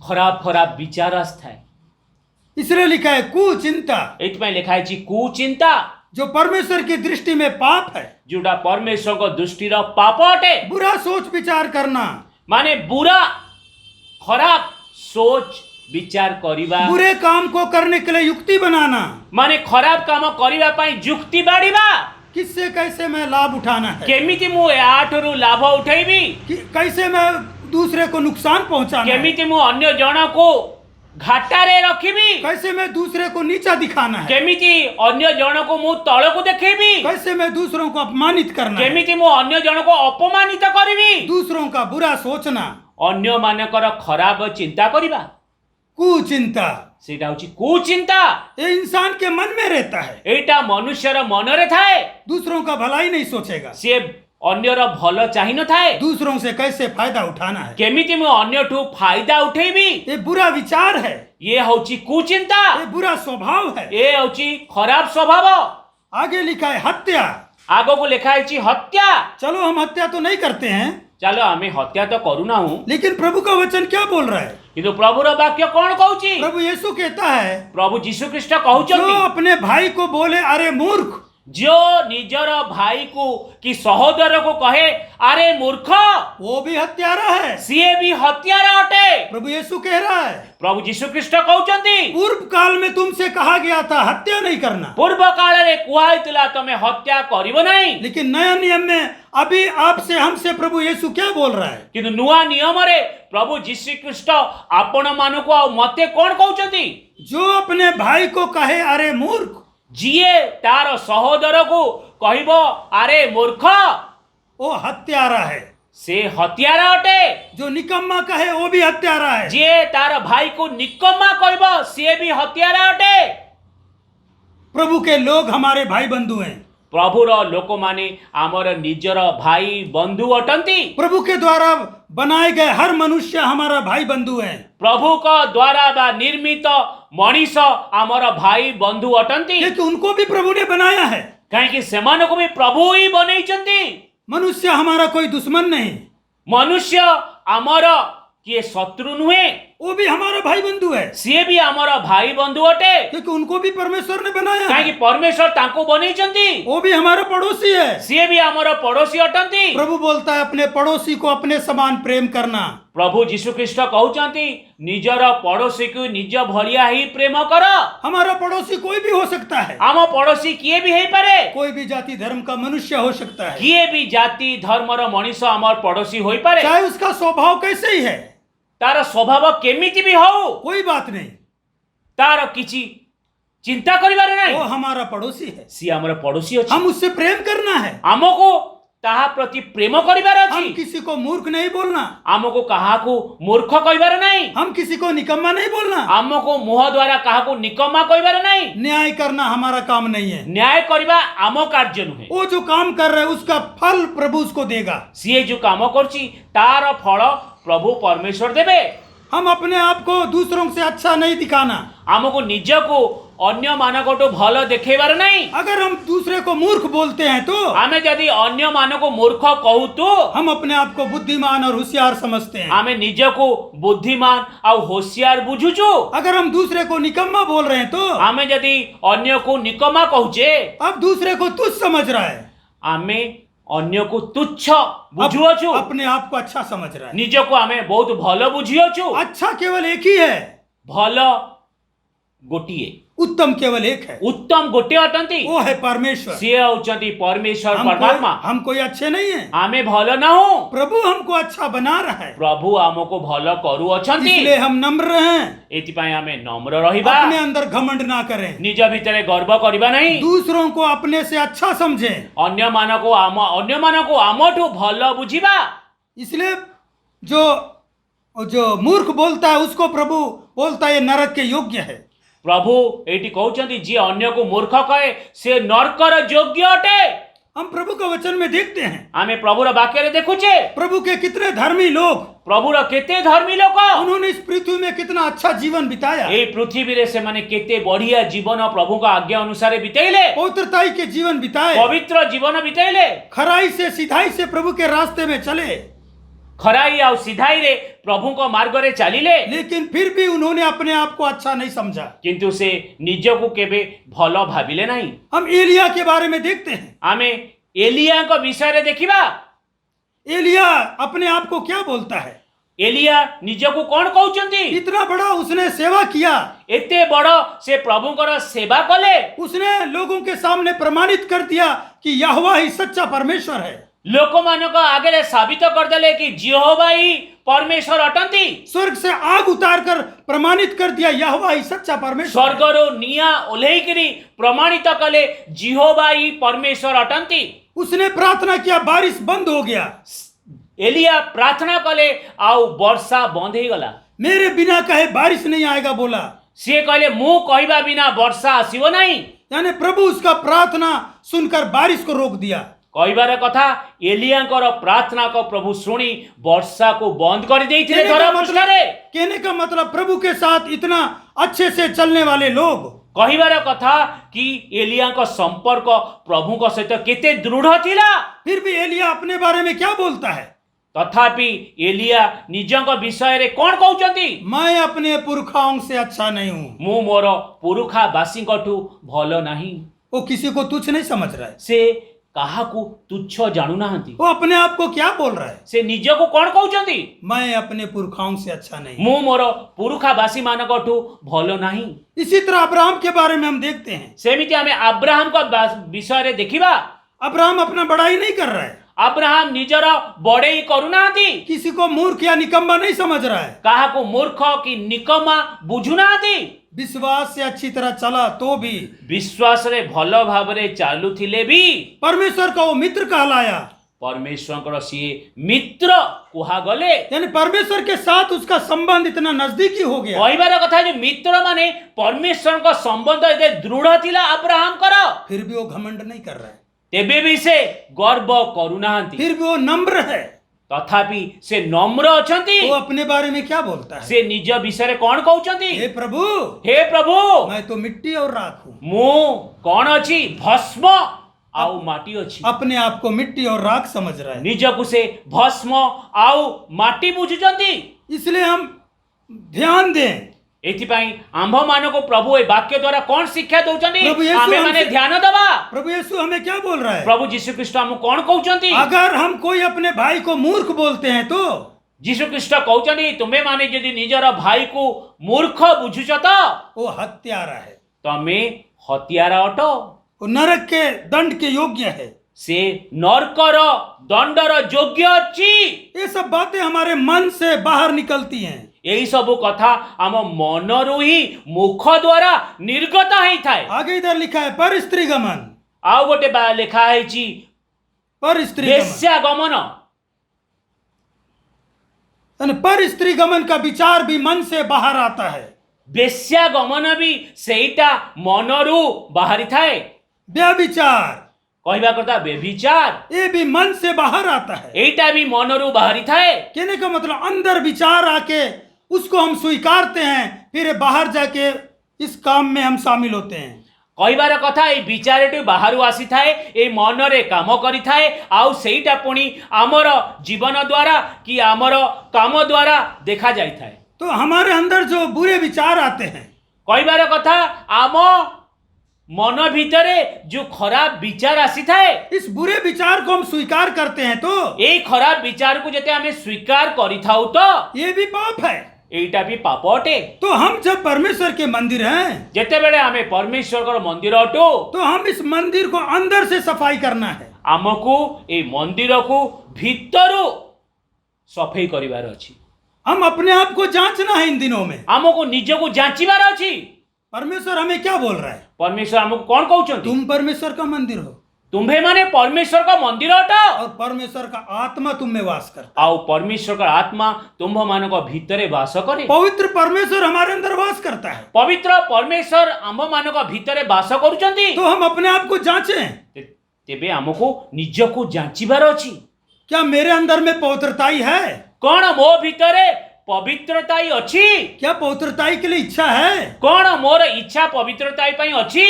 खराब खराब विचार आस्थाय। इसलिए लिखा है कुचिंता। एतमें लिखा है कुचिंता, जो परमेश्वर की दृष्टि में पाप है, जोटा परमेश्वर को दृष्टि रो पाप अटे। बुरा सोच विचार करना माने बुरा खराब सोच विचार करिबा, बुरे काम को करने के लिए युक्ति बनाना, माने खराब काम करिबा पई युक्ति बाड़ीबा, किससे कैसे मैं लाभ उठाना है, केमिति मु आठरु लाभ उठैबी, कैसे मैं दूसरे को नुकसान पहुंचाना है, केमिति मु अन्य जन को घाटा रे रखिबी, कैसे मैं दूसरे को नीचा दिखाना है, केमिति अन्य जन को मु तळ को देखेबी, कैसे मैं दूसरों को अपमानित करना है, केमिति मु अन्य जन को अपमानित करिबी, दूसरों का बुरा सोचना, अन्य मानकर खराब चिंता करिबा, कुचिंता। सेटा होची कुचिंता। ये इंसान के मन में रहता है, एटा मनुष्यर मन रे थाए। दूसरों का भलाई नहीं सोचेगा, से अन्यर भल चाहि न थाए, दूसरों से कैसे फायदा उठाना है, केमिति मु अन्य ठू फायदा उठेबी, ये बुरा विचार है, ये होची कुचिंता, ये बुरा स्वभाव है, ये होची खराब स्वभाव। आगे लिखा है हत्या। आगो को लिखा है हत्या। चलो हम हत्या तो नहीं करते हैं, चलो हमें हत्या तो करू ना हूं, लेकिन प्रभु का वचन क्या बोल रहा है? किंतु प्रभुर वाक्य कौन कहूची? प्रभु यीशु कहता है, प्रभु जीशु ख्रीष्ट जो कहउचंती, अपने भाई को बोले अरे मूर्ख, जो निजर भाई को कि सहोदर को कहे अरे मूर्ख, वो भी हत्यारा है। सीए भी हत्यारा अटे। प्रभु यीशु कह रहा है, प्रभु जीशु ख्रीष्ट कहउचंती पूर्व काल में तुमसे कहा गया था हत्या नहीं करना, पूर्व काल रे कुहाइतला तमे हत्या करिवो नहीं। लेकिन नया नियम में अभी आपसे हमसे प्रभु यीशु क्या बोल रहा है? किंतु नुआ नियम रे प्रभु जीशु ख्रीष्ट आपण मानको आ मते कोन कहउचंती? जो अपने भाई को कहे अरे मूर्ख, जिए तार सहोदर को कहबो अरे मूर्ख, वो हत्यारा है। से हत्यारा अटे। जो निकम्मा कहे वो भी हत्यारा है। जे तार भाई को निकम्मा कहबो से भी हत्यारा अटे। प्रभु के लोग हमारे भाई बंधु हैं। प्रभुर लोक माने आमर निजर भाई बंधु अटंती। प्रभु के द्वारा बनाए गए हर मनुष्य हमारा भाई बंधु है। प्रभु का द्वारा बा निर्मित मनीष आमर भाई बंधु अटंती। क्योंकि उनको भी प्रभु ने बनाया है। कहीं सेमान को भी प्रभु ही बनई। मनुष्य हमारा कोई दुश्मन नहीं। मनुष्य आमर किए शत्रु नुहे, वो भी हमारा भाई बंधु है। सी भी आमर भाई बंधु अटे। क्योंकि उनको भी परमेश्वर ने बनाया है। कहीं परमेश्वर ताको बनई। वो भी हमारा पड़ोसी है। सी भी आमर पड़ोसी अटंती। प्रभु बोलता है अपने पड़ोसी को अपने समान प्रेम करना। प्रभु जीशु ख्रीष्ट कहउचंती निजर पड़ोसी को निज भलिया ही प्रेम कर। हमारा पड़ोसी कोई भी हो सकता है। आम पड़ोसी किए भी हेई पारे। कोई भी जाति धर्म का मनुष्य हो सकता है। किए भी जाति धर्मर मनीष आमर पड़ोसी होई पारे। चाहे उसका स्वभाव कैसे ही है, तार स्वभाव केमिति भी हो, कोई बात नहीं, तार किछि चिंता करिबार वो नहीं। हमारा पड़ोसी है। सी हमर पड़ोसी अछि। हम उससे प्रेम करना है। आमको ताहा प्रति प्रेम करिबार हम अछि। किसी को मूर्ख नहीं बोलना। आमको काहाकू मूर्ख कहिबार नहीं। हम किसी को निकम्मा नहीं बोलना। आमको मुह द्वारा काहाकू निकम्मा कहिबार नहीं। न्याय करना हमारा काम नहीं है। न्याय करिबा आम कार्य नुहे। वो जो काम कर रहा है उसका फल प्रभु उसको देगा। सीए जो काम करछि तार फल प्रभु परमेश्वर देबे। हम अपने आप को दूसरों से अच्छा नहीं दिखाना। आमको निज को अन्य मानकटो भल देखेबार नहीं। अगर हम दूसरे को मूर्ख बोलते हैं तो आमे यदि अन्य मानको मूर्ख कहू तो हम अपने आप को बुद्धिमान और होशियार समझते हैं। आमे निज को बुद्धिमान और होशियार बुझुचु। अगर हम दूसरे को निकम्मा बोल रहे हैं तो आमे यदि अन्य को निकम्मा कहूचे अब दूसरे को तुच्छ समझ रहा है। आमे अन्य को तुच्छ बुझुअछु। अपने आप को अच्छा समझ रहा है। निज को आमे बहुत भल बुझिअछु। अच्छा केवल एक ही है। भल गोटिए, उत्तम केवल एक है। उत्तम गोटे अटंती। वो है परमेश्वर। से होचंती परमेश्वर परमात्मा। हम कोई अच्छे नहीं है। आमे भल ना हो। प्रभु हमको अच्छा बना रहा है। प्रभु आमको भल करू अछंती। इसलिए हम नम्र हैं। एतिपाई आमे नम्र रहिबा। अपने अंदर घमंड ना करें। निज भितरे गर्व करिबा नहीं। दूसरों को अपने से अच्छा समझें। अन्य मानको आमठू भल बुझिबा। इसलिए जो मूर्ख बोलता है उसको प्रभु बोलता है ये नरक के योग्य है। प्रभु एटी कहउचंती जे अन्य को मूर्ख कहे से नरकर योग्य अटे। हम प्रभु का वचन में देखते हैं। आमे प्रभुर वाक्य रे देखुचे प्रभु के कितने धर्मी लोग, प्रभुर केते धर्मी लोक उन्होंने इस पृथ्वी में कितना अच्छा जीवन बिताया। ए पृथ्वी रे से माने केते बढ़िया जीवन प्रभु का आज्ञा अनुसार बिताइले। पवित्रताई के जीवन बिताए। पवित्र जीवन बिताइले। खराई से सिधाई से प्रभु के रास्ते में चले। खराई और सिधाई रे प्रभु को मार्ग रे चलिले। लेकिन फिर भी उन्होंने अपने आप को अच्छा नहीं समझा। किंतु से निज को केबे भल भाबिले नहीं। हम एलिया के बारे में देखते हैं। आमे एलिया को विषय रे देखिबा। एलिया अपने आप को क्या बोलता है? एलिया निज को कौन कहउचंती? इतना बड़ा उसने सेवा किया। एते बड़ से प्रभुकर सेवा कले। उसने लोगों के सामने प्रमाणित कर दिया कि यहोवा ही सच्चा परमेश्वर है। लोक मानक आगे साबित कर देले कि यहोवा ही परमेश्वर अटंती। स्वर्ग से आग उतार कर प्रमाणित कर दिया यहोवा ही सच्चा परमेश्वर। स्वर्गरो निया ओल्हेकरी प्रमाणित कले यहोवा ही परमेश्वर अटंती। उसने प्रार्थना किया, बारिश बंद हो गया। एलिया प्रार्थना कले आउ वर्षा बंद ही गला। मेरे बिना कहे बारिश नहीं आएगा बोला। से कहले मु कहबा बिना वर्षा आसीबो नहीं। यानी प्रभु उसका प्रार्थना सुनकर बारिश को रोक दिया। कहबार कथा एलियाकर प्रार्थना को प्रभु सुनी वर्षा को बंद कर देइथिले धरपृष्ठरे। कहने का मतलब प्रभु के साथ इतना अच्छे से चलने वाले लोग, कहबार कथा कि एलिया का संपर्क प्रभु का सहित केते दृढ़ थिला। फिर भी एलिया अपने बारे में क्या बोलता है? तथापि एलिया निजंक विषय रे कोन कहउचंती? मैं अपने पुरखाओं से अच्छा नहीं हूं। मु मोर पुरुखा बासींकठू भलो नहीं। वो किसी को तुच्छ नहीं समझ रहा है। से କାହାକୁ ତୁଚ୍ଛ ଜାଣୁନାହାନ୍ତି। वो अपने आप को क्या बोल रहा है? ସେ ନିଜକୁ କଣ କହୁଛନ୍ତି? मैं अपने पुरखाओं से अच्छा नहीं। ମୁଁ ମୋର ପୁରୁଖାବାସୀ ମାନଙ୍କଠୁ ଭଲ ନାହିଁ। इसी तरह अब्राहम के बारे में हम देखते हैं। ସେମିତି ଆମେ ଆବ୍ରାହାମଙ୍କ ବିଷୟରେ ଦେଖିବା। अब्राहम अपना बड़ाई नहीं कर रहा है, ଆବ୍ରାହାମ ନିଜର ବଡେଇ କରୁନାହାନ୍ତି। किसी को मूर्ख या निकम्मा नहीं समझ रहा है। କାହାକୁ ମୂର୍ଖ କି ନିକମା ବୁଝୁନାହାନ୍ତି। विश्वास से अच्छी तरह चला तो भी ବିଶ୍ୱାସରେ ଭଲ ଭାବରେ ଚାଲୁଥିଲେ ବି परमेश्वर का वो मित्र कहलाया। परमेश्वरଙ୍କର ସିଏ ମିତ୍ର କୁହାଗଲେ। यानी परमेश्वर के साथ उसका संबंध इतना नजदीकी हो गया। କହିବାର କଥା ଯେ ମିତ୍ର ମାନେ परमेश्वरଙ୍କ ସମ୍ବନ୍ଧ ଏତେ ଦୃଢ ଥିଲା ଆବ୍ରାହାମଙ୍କର। फिर भी वो घमंड नहीं कर रहा है, ତେବେ ବି ସେ ଗର୍ବ କରୁନାହାନ୍ତି। फिर भी वो नम्र है। ତଥାପି ସେ ନମ୍ର ଅଛନ୍ତି। वो अपने बारे में क्या बोलता है? ସେ ନିଜ ବିଷୟରେ କଣ କହୁଛନ୍ତି? हे प्रभु, ହେ ପ୍ରଭୁ, मैं तो मिट्टी और राख हूँ। ମୁଁ କଣ ଅଛି? ଭସ୍ମ ଆଉ ମାଟି ଅଛି। अपने आप को मिट्टी और राख समझ रहा है। ନିଜକୁ ସେ ଭସ୍ମ ଆଉ ମାଟି ବୁଝୁଛନ୍ତି। इसलिए हम ध्यान दें। ଏଥିପାଇଁ ଆମ୍ଭମାନଙ୍କୁ ପ୍ରଭୁ ଏ ବାକ୍ୟ ଦ୍ୱାରା କଣ ଶିକ୍ଷା ଦଉଛନ୍ତି? ପ୍ରଭୁ ୟେଶୁ ଆମେ ମାନେ हमसे- ଧ୍ୟାନ ଦେବା। प्रभु यीशु हमें क्या बोल रहा है? ପ୍ରଭୁ ଯୀଶୁ ଖ୍ରୀଷ୍ଟ ଆମକୁ କଣ କହୁଛନ୍ତି? अगर हम कोई अपने भाई को मूर्ख बोलते हैं तो ଯୀଶୁ ଖ୍ରୀଷ୍ଟ କହୁଛନ୍ତି ତୁମେ ମାନେ ଯଦି ନିଜର ଭାଇକୁ ମୂର୍ଖ ବୁଝୁଛ ତ वो हत्यारा है, ତମେ ହତ୍ୟାର ଅଟ। वो नरक के दंड के योग्य है। ସେ ନର୍କର ଦଣ୍ଡର ଯୋଗ୍ୟ ଅଛି। ये सब बातें हमारे मन से बाहर निकलती हैं। ଏହି ସବୁ କଥା ଆମ ମନରୁ ହିଁ ମୁଖ ଦ୍ୱାରା ନିର୍ଗତ ହେଇଥାଏ। आगे इधर लिखा है पर स्त्री गमन, ଆଉ ଗୋଟେ ଲେଖା ହେଇଛି पर स्त्री गमन। ବେଶ୍ୟା ଗମନ। यानी पर स्त्री गमन का विचार भी मन से बाहर आता है। ବେଶ୍ୟା ଗମନ ବି ସେଇଟା ମନରୁ ବାହାରିଥାଏ। व्यभिचार କହିବା କଥା ବ୍ୟଭିଚାର ये भी मन से बाहर आता है। ଏଇଟା ବି ମନରୁ ବାହାରିଥାଏ। कहने का मतलब अंदर विचार आके उसको हम स्वीकारते हैं, फिर बाहर जाके इस काम में हम शामिल होते हैं। କହିବାର କଥା ଏଇ ବିଚାରଟି ବାହାରୁ ଆସିଥାଏ, ଏଇ ମନରେ କାମ କରିଥାଏ, ଆଉ ସେଇଟା ପୁଣି ଆମର ଜୀବନ ଦ୍ୱାରା କି ଆମର କାମ ଦ୍ୱାରା ଦେଖା ଯାଇଥାଏ। तो हमारे अंदर जो बुरे विचार आते हैं, କହିବାର କଥା ଆମ ମନ ଭିତରେ ଯୋଉ ଖରାପ ବିଚାର ଆସିଥାଏ, इस बुरे विचार को हम स्वीकार करते हैं तो ଏଇ ଖରାପ ବିଚାରକୁ ଯେତେ ଆମେ ସ୍ୱୀକାର କରିଥାଉ ତ ये भी पाप है। ଏଇଟା ବି ପାପ ଅଟେ। तो हम जब परमेश्वर के मंदिर हैं ଯେତେବେଳେ ଆମେ ପରମେଶ୍ୱରଙ୍କର ମନ୍ଦିର ଅଟୁ तो हम इस मंदिर को अंदर से सफाई करना है। ଆମକୁ ଏଇ ମନ୍ଦିରକୁ ଭିତରୁ ସଫେଇ କରିବାର ଅଛି। हम अपने आप को जांचना है इन दिनों में। ଆମକୁ ନିଜକୁ ଯାଞ୍ଚିବାର ଅଛି। परमेश्वर हमें क्या बोल रहा है? ପରମେଶ୍ୱର ଆମକୁ କଣ କହୁଛନ୍ତି? तुम परमेश्वर का मंदिर हो ତୁମ୍ଭେ ମାନେ ପରମେଶ୍ୱରଙ୍କ ମନ୍ଦିର ଅଟ, और परमेश्वर का आत्मा तुम में वास करता ଆଉ ପରମେଶ୍ୱରଙ୍କ ଆତ୍ମା ତୁମ୍ଭମାନଙ୍କ ଭିତରେ ବାସ କରେ। है। पवित्र परमेश्वर हमारे अंदर वास करता है। ପବିତ୍ର ପରମେଶ୍ୱର ଆମ୍ଭମାନଙ୍କ ଭିତରେ ବାସ କରୁଛନ୍ତି। तो हम अपने आप को जांचें, ତେବେ ଆମକୁ ନିଜକୁ ଯାଞ୍ଚିବାର ଅଛି। क्या मेरे अंदर में पवित्रताई है? କଣ ମୋ ଭିତରେ ପବିତ୍ରତାଇ ଅଛି? क्या पवित्रताई के लिए इच्छा है? କଣ ମୋର ଇଚ୍ଛା ପବିତ୍ରତାଇ ପାଇଁ ଅଛି?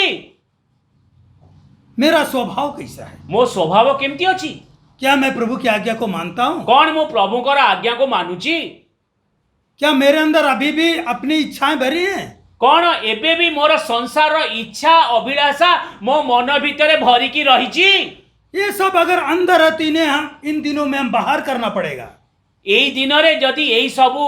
मेरा स्वभाव कैसा है? ମୋ ସ୍ୱଭାବ କେମିତି ଅଛି? क्या मैं प्रभु की आज्ञा को मानता हूँ? କଣ ମୁଁ ପ୍ରଭୁଙ୍କର ଆଜ୍ଞାକୁ ମାନୁଛି? क्या मेरे अंदर अभी भी अपनी इच्छाएं भरी हैं? କଣ ଏବେ ବି ମୋର ସଂସାରର ଇଚ୍ଛା ଅଭିଳାଷା ମୋ ମନ ଭିତରେ ଭରିକି ରହିଛି? ये सब अगर अंदर है तो इन्हें हम इन दिनों में हम बाहर करना पड़ेगा। ଏଇ ଦିନରେ ଯଦି ଏଇ ସବୁ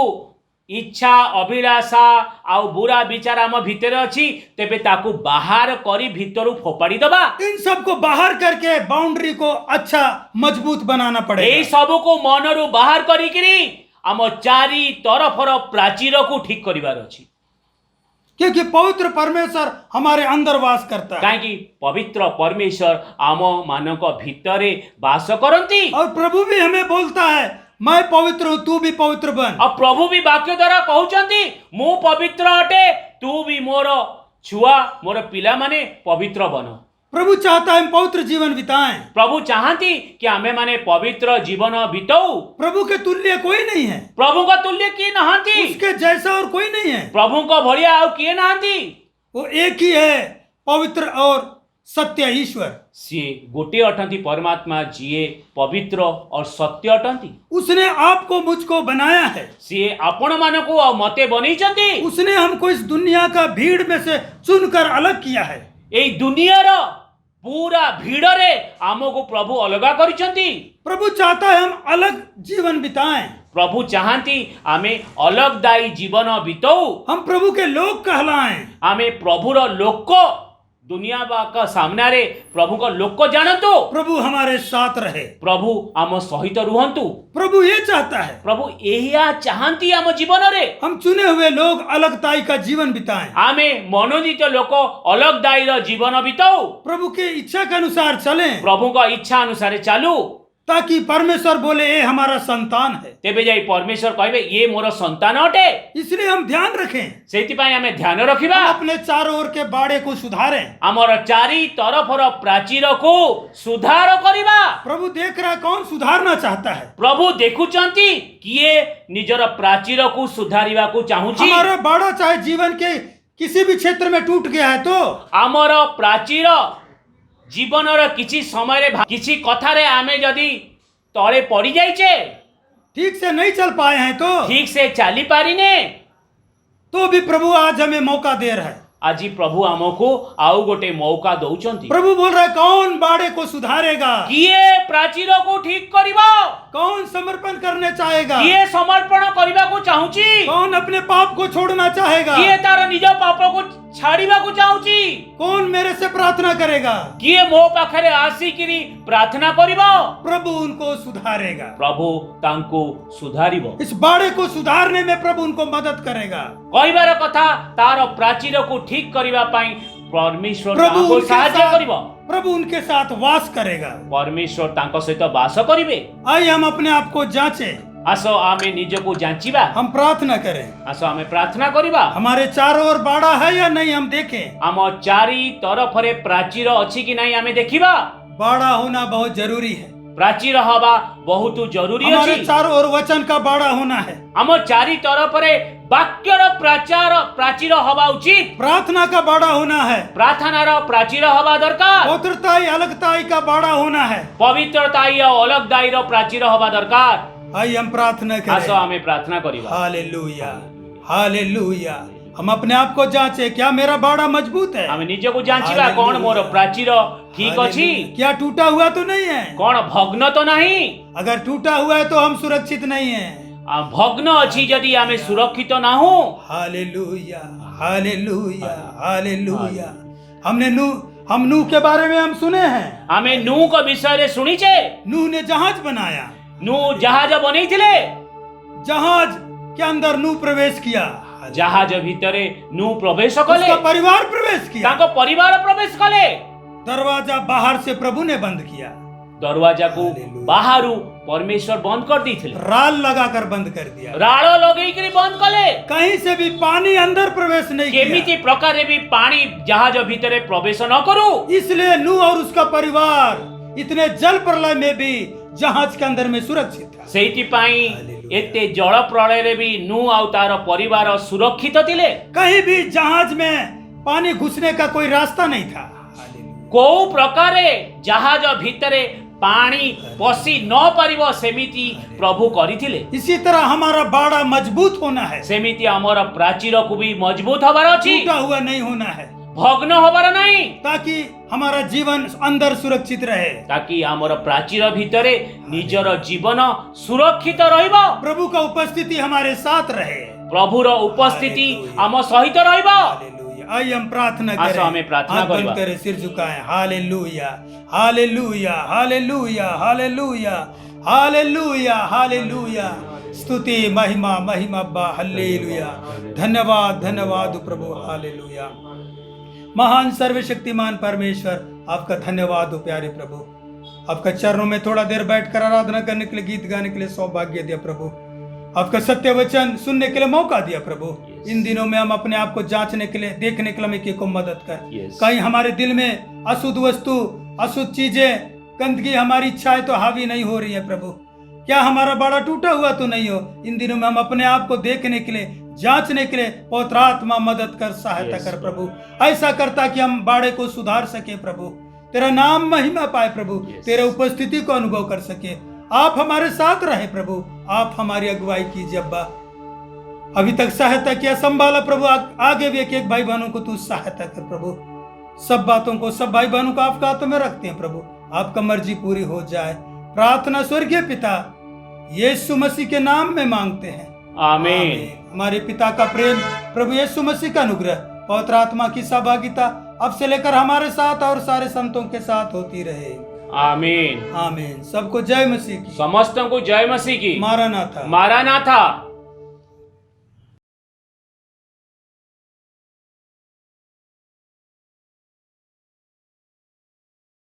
ଇଚ୍ଛା ଅଭିଳାଷା ଆଉ ବୁରା ବିଚାର ଆମ ଭିତରେ ଅଛି, ତେବେ ତାକୁ ବାହାର କରି ଭିତରୁ ଫୋପାଡ଼ି ଦେବା। इन सबको बाहर करके बाउंड्री को अच्छा मजबूत बनाना ଏଇ पड़ेगा। ସବୁକୁ ମନରୁ ବାହାର କରିକିରି ଆମ ଚାରି ତରଫର ପ୍ରାଚୀରକୁ ଠିକ କରିବାର ଅଛି। क्योंकि पवित्र परमेश्वर हमारे अंदर वास करता है କାହିଁକି ପବିତ୍ର ପରମେଶ୍ୱର ଆମ ମାନଙ୍କ ଭିତରେ ବାସ କରନ୍ତି। और प्रभु भी हमें बोलता है मैं पवित्र हूँ, तू भी पवित्र बन। ଆଉ ପ୍ରଭୁ ବି ବାକ୍ୟ ଦ୍ୱାରା କହୁଛନ୍ତି ମୁଁ ପବିତ୍ର ଅଟେ, ତୁ ବି ମୋର ଛୁଆ ମୋର ପିଲାମାନେ ପବିତ୍ର ବନ। प्रभु चाहता है हम पवित्र जीवन बिताएं। ପ୍ରଭୁ ଚାହାନ୍ତି କି ଆମେ ମାନେ ପବିତ୍ର ଜୀବନ ବିତାଉ। प्रभु के तुल्य कोई नहीं है, ପ୍ରଭୁଙ୍କ ତୁଲ୍ୟ କିଏ ନାହାନ୍ତି? उसके जैसा और कोई नहीं है। ପ୍ରଭୁଙ୍କ ଭଳିଆ ଆଉ କିଏ ନାହାନ୍ତି? वो एक ही है, पवित्र और सत्य ईश्वर। ସିଏ ଗୋଟିଏ ଅଟନ୍ତି ପରମାତ୍ମା, ଯିଏ ପବିତ୍ର और ସତ୍ୟ ଅଟନ୍ତି। उसने आपको मुझको बनाया है। ସିଏ ଆପଣମାନଙ୍କୁ ଆଉ ମତେ ବନେଇଛନ୍ତି। उसने हमको इस दुनिया का भीड़ में से चुनकर अलग किया है। ଏଇ ଦୁନିଆର पूरा भिड़रे आमको प्रभु अलगा करिसंती। प्रभु चाहता है हम अलग जीवन बिताएं, प्रभु चाहती आमे अलग दायी जीवन बिताऊ, हम प्रभु के लोग कहलाएं। आमे प्रभुर लोक दुनिया का सामने रे प्रभु का लोक जानतु, प्रभु हमारे साथ रहे, प्रभु आम सहित रुहंतु। प्रभु ये चाहता है प्रभु एहिया चाहती आम जीवन रे हम चुने हुए लोग अलगताई का जीवन बिताएं, आमे मनोनीत लोक अलग दायी जीवन बिताऊ, प्रभु के इच्छा के अनुसार चलें, प्रभु का इच्छा अनुसार चालू, ताकि परमेश्वर बोले ये हमारा संतान है। तेबे जाई परमेश्वर कहबे ये मोर संतान अटे। इसलिए हम ध्यान रखें, सेतिपाई आमे ध्यान रखिबा, हम अपने चारों ओर के बाड़े को सुधारें। आमर चारि तरफर प्राचीर को सुधार करिबा। प्रभु देख रहा है कौन सुधारना चाहता है। प्रभु देखुचंती किए निजर प्राचीर को सुधारिबा को चाहूची। हमारा बाड़ा चाहे जीवन के किसी भी क्षेत्र में टूट गया है तो आमर प्राचीर जीवनर किछि समय रे किछि कथा रे आमे जदी तळे पड़ी जाइछे, ठीक से नहीं चल पाए हैं तो ठीक से चाली पारिने, तो भी प्रभु आज हमें मौका दे रहा है। आज प्रभु आमको आउ गोटे मौका दउचंती। प्रभु बोल रहा है कौन बाड़े को सुधारेगा, किए प्राचीर को ठीक करिबा, कौन समर्पण करने चाहेगा, किए समर्पण करिबा को चाहूची, कौन अपने पाप को छोड़ना चाहेगा, किए तार निज पाप को छाड़िबा को चाहूची, कौन मेरे से प्रार्थना करेगा, किए मो पाखरे आसीकिरी प्रार्थना करिबा, प्रभु उनको सुधारेगा। प्रभु तांको सुधारिबो। इस बाड़े को सुधारने में प्रभु उनको मदद करेगा। कहिबार कथा तार प्राचीर को ठीक करिबा पाई परमेश्वर प्रभु तांको उनके सहायता साथ करिबो। प्रभु उनके साथ वास करेगा। परमेश्वर तांको सहित वास करिबे। आइए हम अपने आप को जांचें, आसो आमे निजको जांचिबा, हम प्रार्थना करें। आसो आमे प्रार्थना करिबा। हमारे चारों ओर बाड़ा है या नहीं हम देखें। आम चारि तरफरे प्राचीर अछि कि नहीं आमे देखिबा। बाड़ा होना बहुत जरूरी है। प्राचीर हवा बहुत जरूरी हमारे अछि। चारों ओर वचन का बाड़ा होना है। आम चारि तरफरे वाक्यर प्राचीर हवा उचित। प्रार्थना का बाड़ा होना है। प्रार्थनार प्राचीर हवा दरकार। पवित्रताई अलगताई का बाड़ा होना है। पवित्रताई अलग दायीर प्राचीर हवा दरकार। आइए हम प्रार्थना आसो करें। आमे प्रार्थना करिबा। Hallelujah, hallelujah. हम अपने आप को जांचे, क्या मेरा बाड़ा मजबूत है, आमे निजको जांचिबा हालेलुया। कोन मोर प्राचीर ठीक अछि, हालेलुया। क्या टूटा हुआ तो नहीं है। कोन भग्न तो नहीं। अगर टूटा हुआ है तो हम सुरक्षित नहीं है। भग्न अछि यदि आमे सुरक्षित ना हो। Hallelujah, hallelujah, hallelujah. हम नूह के बारे में हम सुने हैं। आमे नूह को विषय रे सुनी छे। नूह ने जहाज बनाया, नूह जहाज बनैथिले। जहाज के अंदर नूह प्रवेश किया, जहाज भितरे नूह प्रवेश कले। उसका परिवार प्रवेश किया। ताको परिवार प्रवेश कले। दरवाजा बाहर से प्रभु ने बंद किया, दरवाजा को हालेलुया। बाहरु परमेश्वर बंद कर दीथिले। राल लगाकर बंद कर दिया। राड़ो लगेइकरी बंद कले। कहीं से भी पानी अंदर प्रवेश नहीं केमिति किया। प्रकारे भी पानी जहाज भितरे प्रवेश न करू। इसलिए नूह और उसका परिवार इतने जल प्रलय में भी जहाज के अंदर में सुरक्षित था। सेइतिपाई हालेलुया। एते जल प्रलय रे भी नूह आउ तार परिवार सुरक्षित थिले। कहीं भी जहाज में पानी घुसने का कोई रास्ता नहीं था। को प्रकारे जहाज भितरे पानी पसी न परिबो सेमिति प्रभु करिथिले। इसी तरह हमारा बाड़ा मजबूत होना है, सेमिति हमर प्राचीर को भी मजबूत हबार अछि, टूटा हुआ नहीं होना है, भग्न हबार नहीं, ताकि हमारा जीवन अंदर सुरक्षित रहे। ताकि हमर प्राचीर भितरे निजर जीवन सुरक्षित रहइबो। प्रभु का उपस्थिति हमारे साथ रहे। प्रभुर उपस्थिति आम सहित रहइबो। हालेलुया। आइए हम प्रार्थना आसो करें। हमें प्रार्थना हाथ बंद करिबा। करें, सिर झुकाएं। Hallelujah, hallelujah, hallelujah, hallelujah, hallelujah, hallelujah. स्तुति महिमा महिमा अब्बा, हालेलुया। धन्यवाद धन्यवाद प्रभु, हालेलुया। महान सर्वशक्तिमान परमेश्वर, आपका धन्यवाद हो प्यारे प्रभु। आपका चरणों में थोड़ा देर बैठकर आराधना करने के लिए, गीत गाने के लिए सौभाग्य दिया प्रभु। आपका सत्य वचन सुनने के लिए मौका दिया प्रभु। इन दिनों में हम अपने आप को जांचने के लिए, देखने के लिए को मदद कर। कहीं हमारे दिल में अशुद्ध वस्तु, अशुद्ध चीजें, गंदगी, हमारी इच्छाएं तो हावी नहीं हो रही है प्रभु। क्या हमारा बाड़ा टूटा हुआ तो नहीं हो। इन दिनों में हम अपने आप को देखने के लिए, जांचने के लिए पवित्र आत्मा मदद कर, सहायता कर प्रभु। ऐसा करता कि हम बाड़े को सुधार सके प्रभु। तेरा नाम महिमा पाए प्रभु, तेरे उपस्थिति को अनुभव कर सके। आप हमारे साथ रहे प्रभु, आप हमारी अगुवाई कीजिए अब्बा। अभी तक सहायता किया, संभाला प्रभु, आगे भी एक एक भाई बहनों को तू सहायता कर प्रभु। सब बातों को, सब भाई बहनों को आपके हाथों में रखते हैं प्रभु। आपका मर्जी पूरी हो जाए। प्रार्थना स्वर्गीय पिता यीशु मसीह के नाम में मांगते हैं, आमीन। हमारे पिता का प्रेम, प्रभु यीशु मसीह का अनुग्रह, पवित्र आत्मा की सहभागिता अब से लेकर हमारे साथ और सारे संतों के साथ होती रहे। आमीन। आमीन। सबको जय मसीह की। समस्तों को जय मसीह की। मारानाथा। मारानाथा।